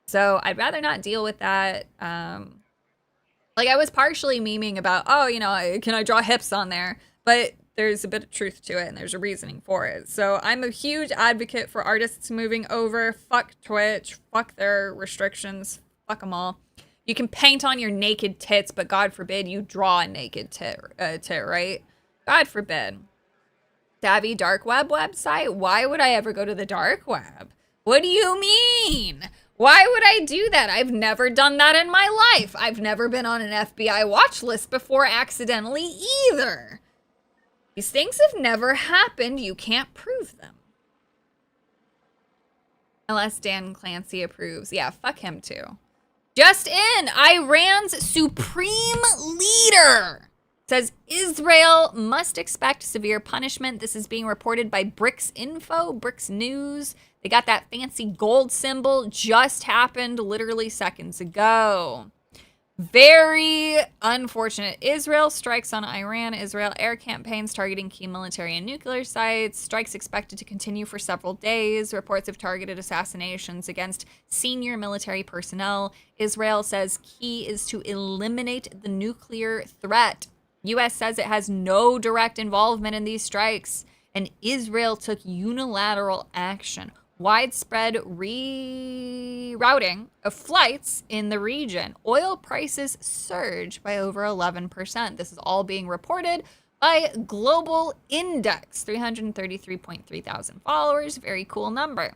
Speaker 1: So I'd rather not deal with that. Like, I was partially memeing about, oh, you know, can I draw hips on there? But there's a bit of truth to it, and there's a reasoning for it. So I'm a huge advocate for artists moving over. Fuck Twitch. Fuck their restrictions. Fuck them all. You can paint on your naked tits, but God forbid you draw a naked tit, right? God forbid. Savvy dark web website? Why would I ever go to the dark web? What do you mean? Why would I do that? I've never done that in my life. I've never been on an FBI watch list before accidentally either. These things have never happened. You can't prove them. Unless Dan Clancy approves. Yeah, fuck him too. Just in, Iran's supreme leader says Israel must expect severe punishment. This is being reported by Bricks Info, Bricks News. They got that fancy gold symbol. Just happened literally seconds ago. Very unfortunate. Israel strikes on Iran. Israel air campaigns targeting key military and nuclear sites. Strikes expected to continue for several days. Reports of targeted assassinations against senior military personnel. Israel says key is to eliminate the nuclear threat. U.S. says it has no direct involvement in these strikes. And Israel took unilateral action. Widespread rerouting of flights in the region. Oil prices surge by over 11%. This is all being reported by Global Index. 333.3 thousand followers. Very cool number.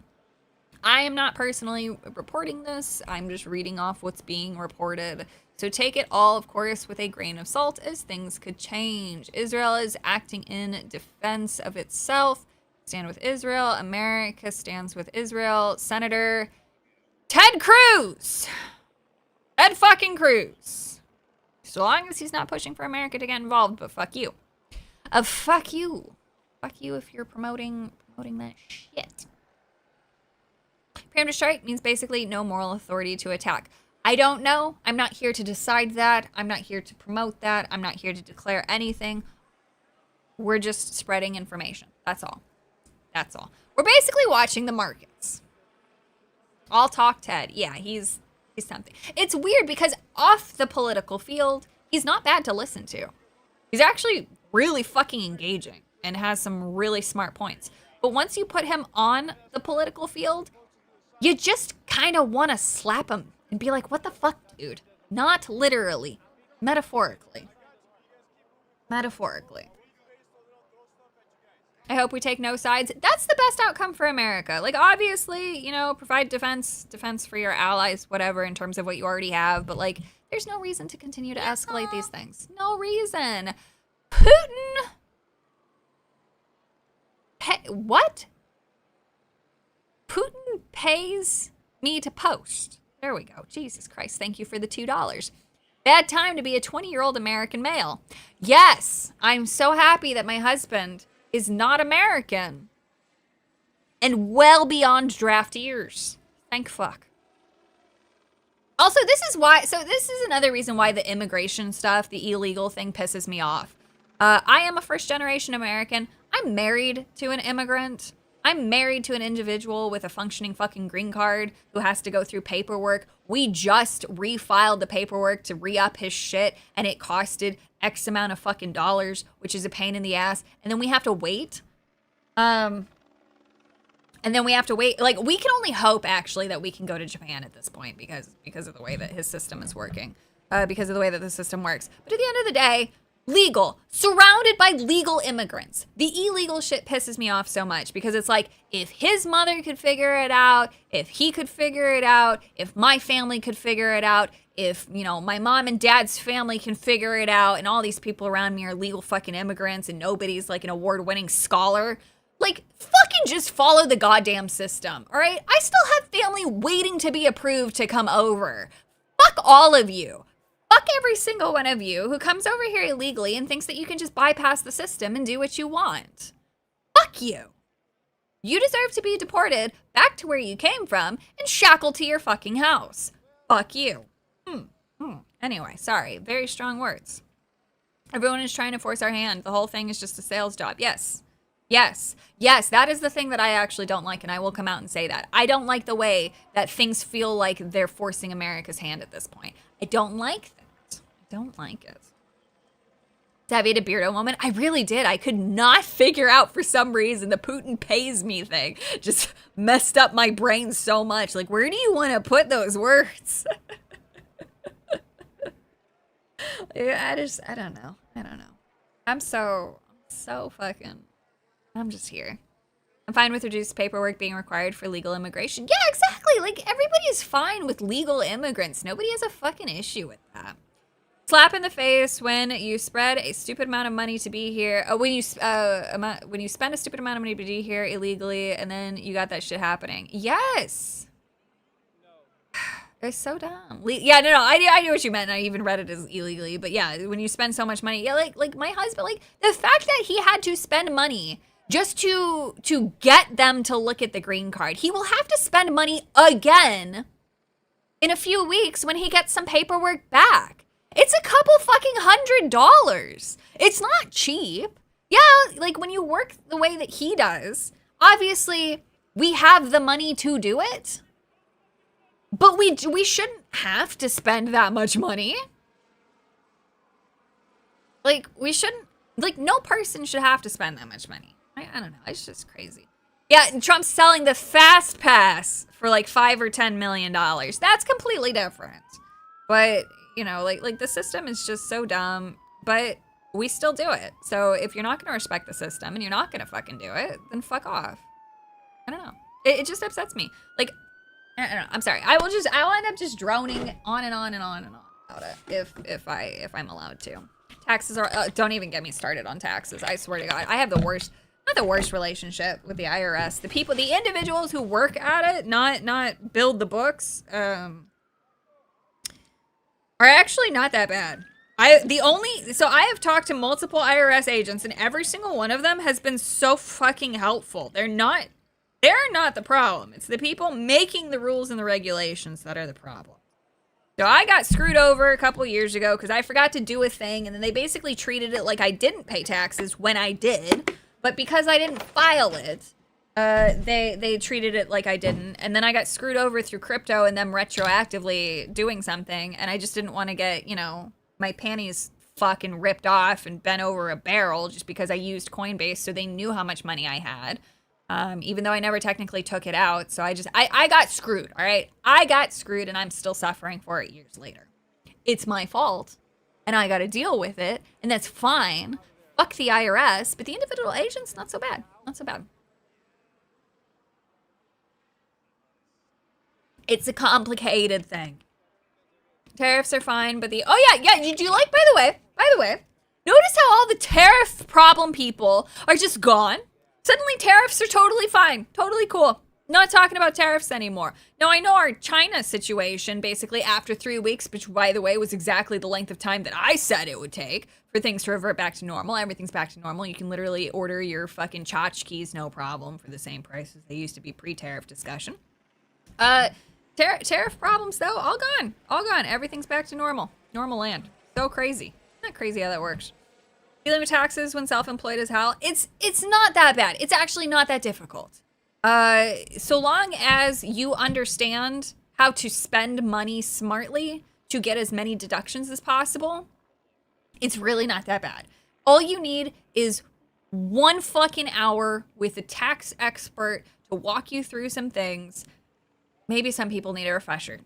Speaker 1: I am not personally reporting this. I'm just reading off what's being reported. So take it all, of course, with a grain of salt, as things could change. Israel is acting in defense of itself. Stand with Israel. America stands with Israel. Senator Ted Cruz. Ted fucking Cruz. So long as he's not pushing for America to get involved, but fuck you. Fuck you. Fuck you if you're promoting that shit. Preemptive strike means basically no moral authority to attack. I don't know. I'm not here to decide that. I'm not here to promote that. I'm not here to declare anything. We're just spreading information. That's all. That's all. We're basically watching the markets. I'll talk Ted. Yeah, he's something. It's weird because off the political field, he's not bad to listen to. He's actually really fucking engaging and has some really smart points. But once you put him on the political field, you just kind of want to slap him and be like, what the fuck, dude? Not literally. Metaphorically. Metaphorically. I hope we take no sides. That's the best outcome for America. Like, obviously, you know, provide defense for your allies, whatever, in terms of what you already have. But, like, there's no reason to continue to escalate these things. No reason. Putin. What? Putin pays me to post. There we go. Jesus Christ. Thank you for the $2. Bad time to be a 20-year-old American male. Yes, I'm so happy that my husband is not American and well beyond draft years. Thank fuck. Also, this is another reason why the immigration stuff, the illegal thing, pisses me off. I am a first-generation American. I'm married to an immigrant. I'm married to an individual with a functioning fucking green card who has to go through paperwork. We just refiled the paperwork to re-up his shit, and it costed X amount of fucking dollars, which is a pain in the ass. And then we have to wait. Like, we can only hope, actually, that we can go to Japan at this point because of the way that his system is working. Because of the way that the system works. But at the end of the day, legal. Surrounded by legal immigrants. The illegal shit pisses me off so much because it's like, if his mother could figure it out, if he could figure it out, if my family could figure it out, if, you know, my mom and dad's family can figure it out, and all these people around me are legal fucking immigrants and nobody's like an award-winning scholar, like, fucking just follow the goddamn system, all right? I still have family waiting to be approved to come over. Fuck all of you. Fuck every single one of you who comes over here illegally and thinks that you can just bypass the system and do what you want. Fuck you. You deserve to be deported back to where you came from and shackled to your fucking house. Fuck you. Anyway, sorry. Very strong words. Everyone is trying to force our hand. The whole thing is just a sales job. Yes. Yes, that is the thing that I actually don't like, and I will come out and say that. I don't like the way that things feel like they're forcing America's hand at this point. I don't like that. I don't like it. Savvy to Beardo moment? I really did. I could not figure out for some reason the Putin pays me thing. Just messed up my brain so much. Like, where do you want to put those words? I don't know. I'm so fucking... I'm just here. I'm fine with reduced paperwork being required for legal immigration. Yeah, exactly. Like, everybody is fine with legal immigrants. Nobody has a fucking issue with that. Slap in the face when you spread a stupid amount of money to be here. When you spend a stupid amount of money to be here illegally, and then you got that shit happening. Yes. It's so dumb. Yeah, no, I knew what you meant, and I even read it as illegally. But yeah, when you spend so much money, yeah, like my husband, like the fact that he had to spend money just to get them to look at the green card. He will have to spend money again in a few weeks when he gets some paperwork back. It's a couple fucking $100. It's not cheap. Yeah, like when you work the way that he does, obviously we have the money to do it. But we shouldn't have to spend that much money. Like, we shouldn't, like, no person should have to spend that much money. I don't know. It's just crazy. Yeah, and Trump's selling the fast pass for like $5 or $10 million. That's completely different. But, you know, like the system is just so dumb, but we still do it. So if you're not going to respect the system and you're not going to fucking do it, then fuck off. I don't know. It just upsets me. Like, I don't know. I'm sorry. I'll end up just droning on and on and on and on about it if I'm allowed to. Taxes are don't even get me started on taxes. I swear to God, I have the worst, not the worst relationship with the IRS. The people, the individuals who work at it, not build the books, are actually not that bad. I have talked to multiple IRS agents, and every single one of them has been so fucking helpful. They're not the problem. It's the people making the rules and the regulations that are the problem. So I got screwed over a couple years ago because I forgot to do a thing, and then they basically treated it like I didn't pay taxes when I did. But because I didn't file it, they treated it like I didn't. And then I got screwed over through crypto and them retroactively doing something, and I just didn't want to get, you know, my panties fucking ripped off and bent over a barrel just because I used Coinbase so they knew how much money I had. Even though I never technically took it out. So I got screwed, all right? I got screwed, and I'm still suffering for it years later. It's my fault, and I got to deal with it, and that's fine. Fuck the IRS, but the individual agents, not so bad. Not so bad. It's a complicated thing. Tariffs are fine, but oh yeah, do you like, by the way, notice how all the tariff problem people are just gone? Suddenly tariffs are totally fine, totally cool. Not talking about tariffs anymore. Now, I know our China situation, basically after 3 weeks, which, by the way, was exactly the length of time that I said it would take for things to revert back to normal. Everything's back to normal. You can literally order your fucking tchotchkes, no problem, for the same price as they used to be pre-tariff discussion. Tariff problems though, all gone. All gone. Everything's back to normal. Normal land. So crazy. Isn't that crazy how that works? Dealing with taxes when self-employed is hell. It's not that bad. It's actually not that difficult. So long as you understand how to spend money smartly to get as many deductions as possible, it's really not that bad. All you need is 1 fucking hour with a tax expert to walk you through some things. Maybe some people need a refresher.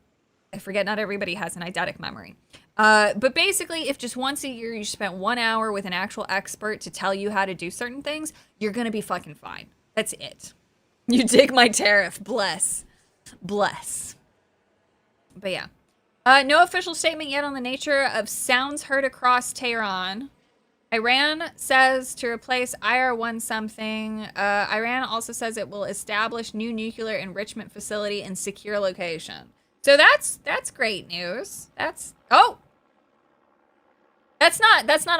Speaker 1: I forget not everybody has an eidetic memory. But basically, if just once a year you spent 1 hour with an actual expert to tell you how to do certain things, you're gonna be fucking fine. That's it. You dig my tariff. Bless. Bless. But yeah. No official statement yet on the nature of sounds heard across Tehran. Iran says to replace IR-1 something. Iran also says it will establish new nuclear enrichment facility in secure location. So that's great news. That's not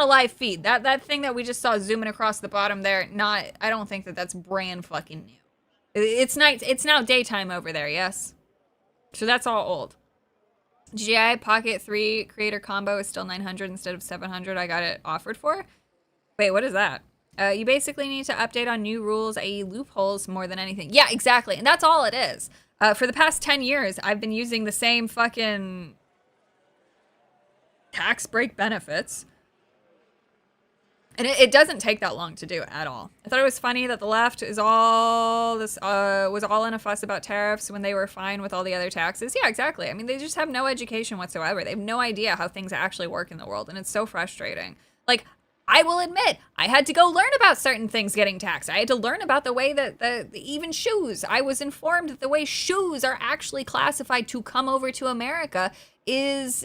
Speaker 1: a live feed. That thing that we just saw zooming across the bottom there. I don't think that's brand fucking new. It's night. It's now daytime over there. Yes. So that's all old. GI Pocket 3 creator combo is still 900 instead of 700 I got it offered for. Wait, what is that? You basically need to update on new rules, i.e. loopholes, more than anything. Yeah, exactly. And that's all it is. For the past 10 years, I've been using the same fucking tax break benefits. And it doesn't take that long to do at all. I thought it was funny that the left is all this was all in a fuss about tariffs when they were fine with all the other taxes. Yeah, exactly. I mean, they just have no education whatsoever. They have no idea how things actually work in the world, and it's so frustrating. Like, I will admit, I had to go learn about certain things getting taxed. I had to learn about the way that even shoes. I was informed that the way shoes are actually classified to come over to America is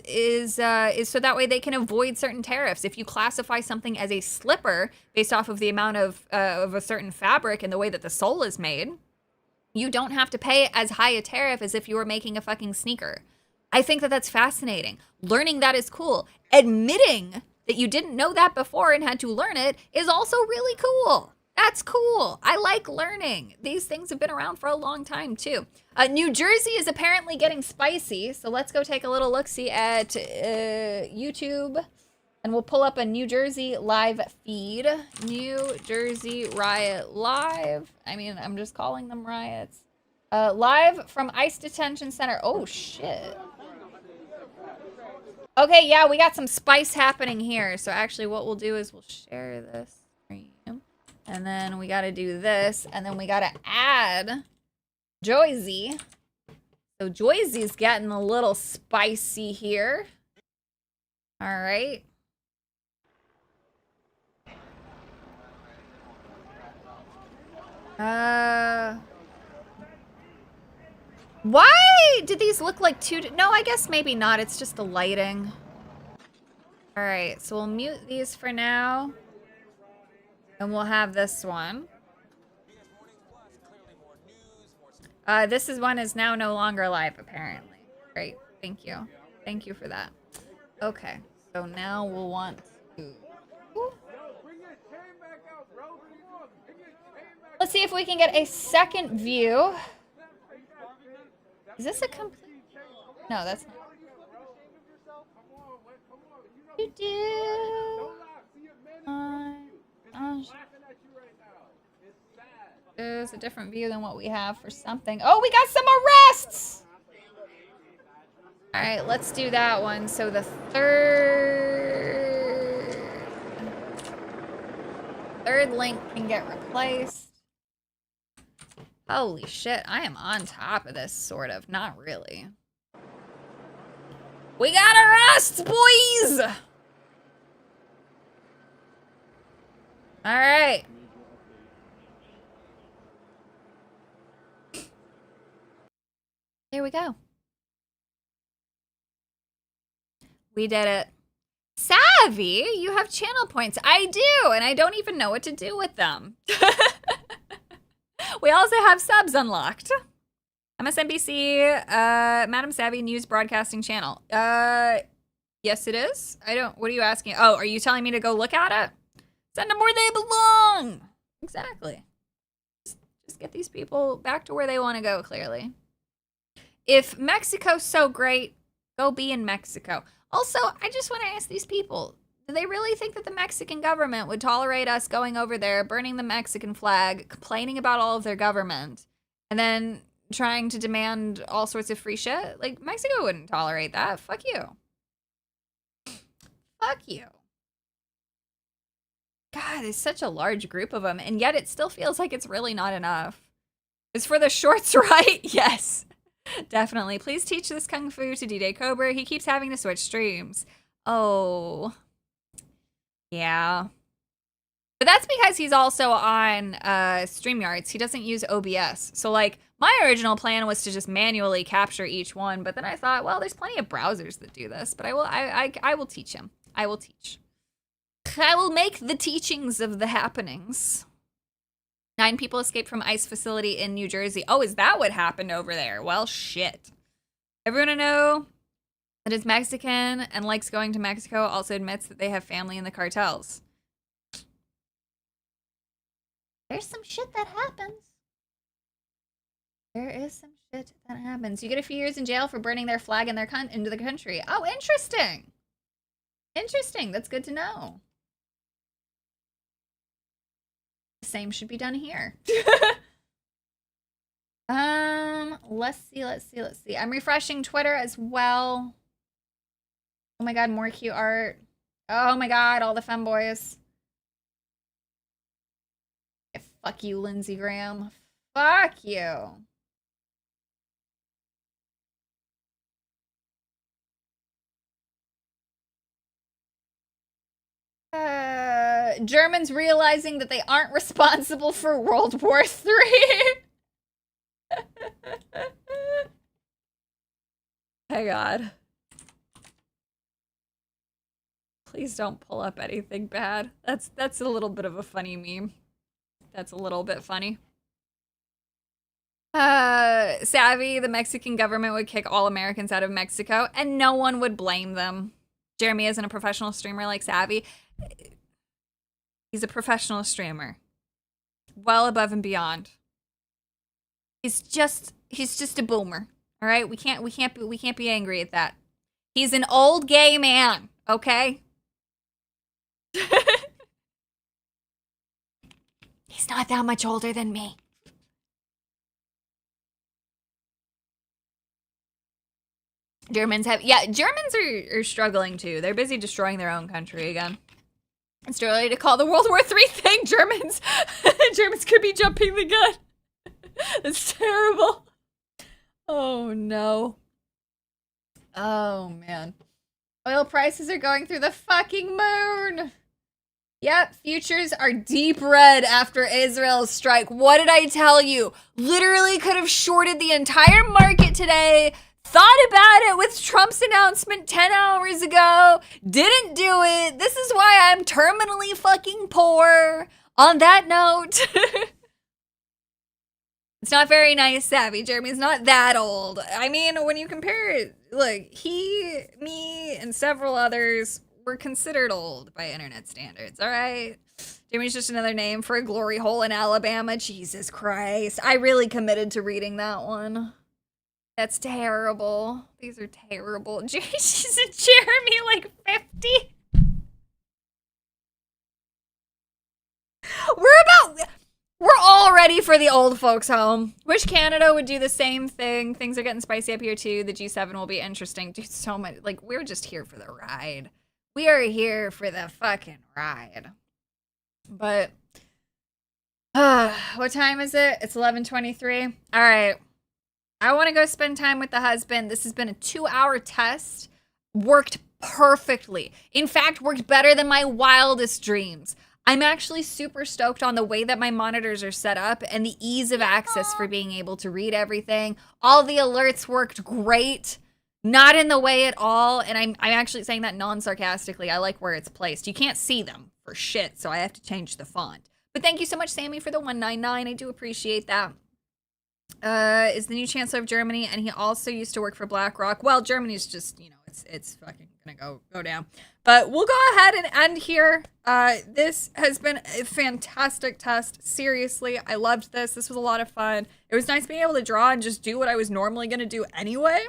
Speaker 1: so that way they can avoid certain tariffs. If you classify something as a slipper based off of the amount of a certain fabric and the way that the sole is made, you don't have to pay as high a tariff as if you were making a fucking sneaker. I think that that's fascinating. Learning that is cool. Admitting that you didn't know that before and had to learn it is also really cool. That's cool. I like learning. These things have been around for a long time, too. New Jersey is apparently getting spicy, so let's go take a little look-see at YouTube, and we'll pull up a New Jersey live feed. New Jersey Riot Live. I mean, I'm just calling them riots. Live from ICE Detention Center. Oh, shit. Okay, yeah, we got some spice happening here. So actually what we'll do is we'll share this screen. And then we got to do this. And then we got to add Joyzy. So Joyzy's getting a little spicy here. All right. Why did these look like two? No, I guess maybe not. It's just the lighting. All right, so we'll mute these for now. And we'll have this one. This one is now no longer live, apparently. Great, thank you. Thank you for that. Okay, so now we'll want to... Let's see if we can get a second view. Is this a complete... No, that's not... There's a different view than what we have for something. Oh, we got some arrests! All right, let's do that one. So the third link can get replaced. Holy shit, I am on top of this, sort of. Not really. We got arrests, boys! All right. There we go. We did it. Savvy, you have channel points. I do, and I don't even know what to do with them. We also have subs unlocked. MSNBC, Madam Savvy News Broadcasting Channel. Yes, it is. What are you asking? Oh, are you telling me to go look at it? Send them where they belong. Exactly. Just get these people back to where they want to go, clearly. if Mexico's so great, go be in Mexico. Also, I just want to ask these people, do they really think that the Mexican government would tolerate us going over there, burning the Mexican flag, complaining about all of their government, and then trying to demand all sorts of free shit? Like, Mexico wouldn't tolerate that. Fuck you. Fuck you. God, there's such a large group of them, and yet it still feels like it's really not enough. Is for the shorts right? Yes. Definitely. Please teach this kung fu to D-Day Cobra. He keeps having to switch streams. Oh. Yeah. But that's because he's also on StreamYards. He doesn't use OBS. So, like, my original plan was to just manually capture each one, but then I thought, well, there's plenty of browsers that do this, but I will teach him. I will teach. I will make the teachings of the happenings. 9 people escaped from ICE facility in New Jersey. Oh, is that what happened over there? Well, shit. Everyone I know that is Mexican and likes going to Mexico also admits that they have family in the cartels. There's some shit that happens. There is some shit that happens. You get a few years in jail for burning their flag in their into the country. Oh, interesting. Interesting. That's good to know. The same should be done here. Let's see. I'm refreshing Twitter as well. Oh my god, more cute art. Oh my god, all the femboys. Fuck you, Lindsey Graham. Fuck you. Germans realizing that they aren't responsible for World War III. My god. Please don't pull up anything bad. That's a little bit of a funny meme. That's a little bit funny. Savvy, the Mexican government would kick all Americans out of Mexico, and no one would blame them. Jeremy isn't a professional streamer like Savvy. He's a professional streamer. Well above and beyond. He's just a boomer. All right? We can't be angry at that. He's an old gay man, okay? He's not that much older than me. Germans are struggling too. They're busy destroying their own country again. It's too early to call the World War III thing. Germans could be jumping the gun. It's terrible. Oh no. Oh man. Oil prices are going through the fucking moon. Yep, futures are deep red after Israel's strike. What did I tell you? Literally could have shorted the entire market today. Thought about it with Trump's announcement 10 hours ago. Didn't do it. This is why I'm terminally fucking poor. On that note. It's not very nice, Savvy. Jeremy's not that old. I mean, when you compare it, look, he, me, and several others were considered old by internet standards, all right? Jeremy's just another name for a glory hole in Alabama. Jesus Christ. I really committed to reading that one. That's terrible. These are terrible. She's a Jeremy like 50. We're all ready for the old folks home. Wish Canada would do the same thing. Things are getting spicy up here too. The G7 will be interesting. Dude, so much. Like, we're just here for the ride. We are here for the fucking ride. But, what time is it? It's 11:23. All right. I want to go spend time with the husband. This has been a 2-hour test. Worked perfectly. In fact, worked better than my wildest dreams. I'm actually super stoked on the way that my monitors are set up and the ease of access for being able to read everything. All the alerts worked great. Not in the way at all. And I'm actually saying that non-sarcastically. I like where it's placed. You can't see them for shit, so I have to change the font. But thank you so much, Sammy, for the 199. I do appreciate that. Is the new chancellor of Germany, and he also used to work for BlackRock. Well, Germany's just, you know, it's fucking gonna go down. But we'll go ahead and end here. This has been a fantastic test. Seriously, I loved this. This was a lot of fun. It was nice being able to draw and just do what I was normally gonna do anyway,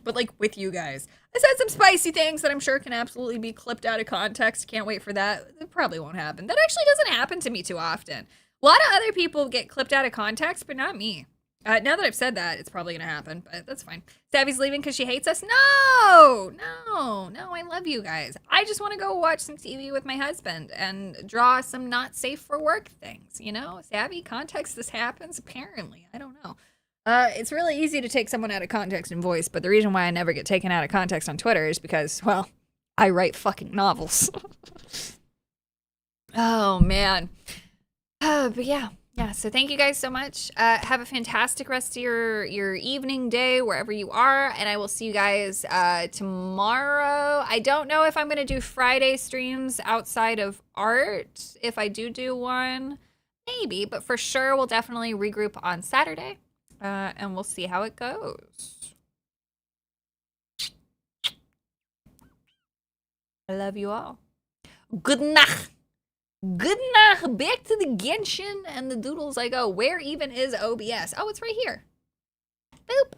Speaker 1: but like with you guys. I said some spicy things that I'm sure can absolutely be clipped out of context. Can't wait for that. It probably won't happen. That actually doesn't happen to me too often. A lot of other people get clipped out of context, but not me. Now that I've said that, it's probably going to happen, but that's fine. Savvy's leaving because she hates us? No, I love you guys. I just want to go watch some TV with my husband and draw some not safe for work things, you know? Savvy, context this happens? Apparently. I don't know. It's really easy to take someone out of context in voice, but the reason why I never get taken out of context on Twitter is because, well, I write fucking novels. Oh, man. But yeah, so thank you guys so much. Have a fantastic rest of your evening, day, wherever you are, and I will see you guys tomorrow. I don't know if I'm going to do Friday streams outside of art. If I do one, maybe, but for sure we'll definitely regroup on Saturday, and we'll see how it goes. I love you all. Good night. Good night. Back to the Genshin and the doodles I go. Where even is OBS? Oh, it's right here. Boop.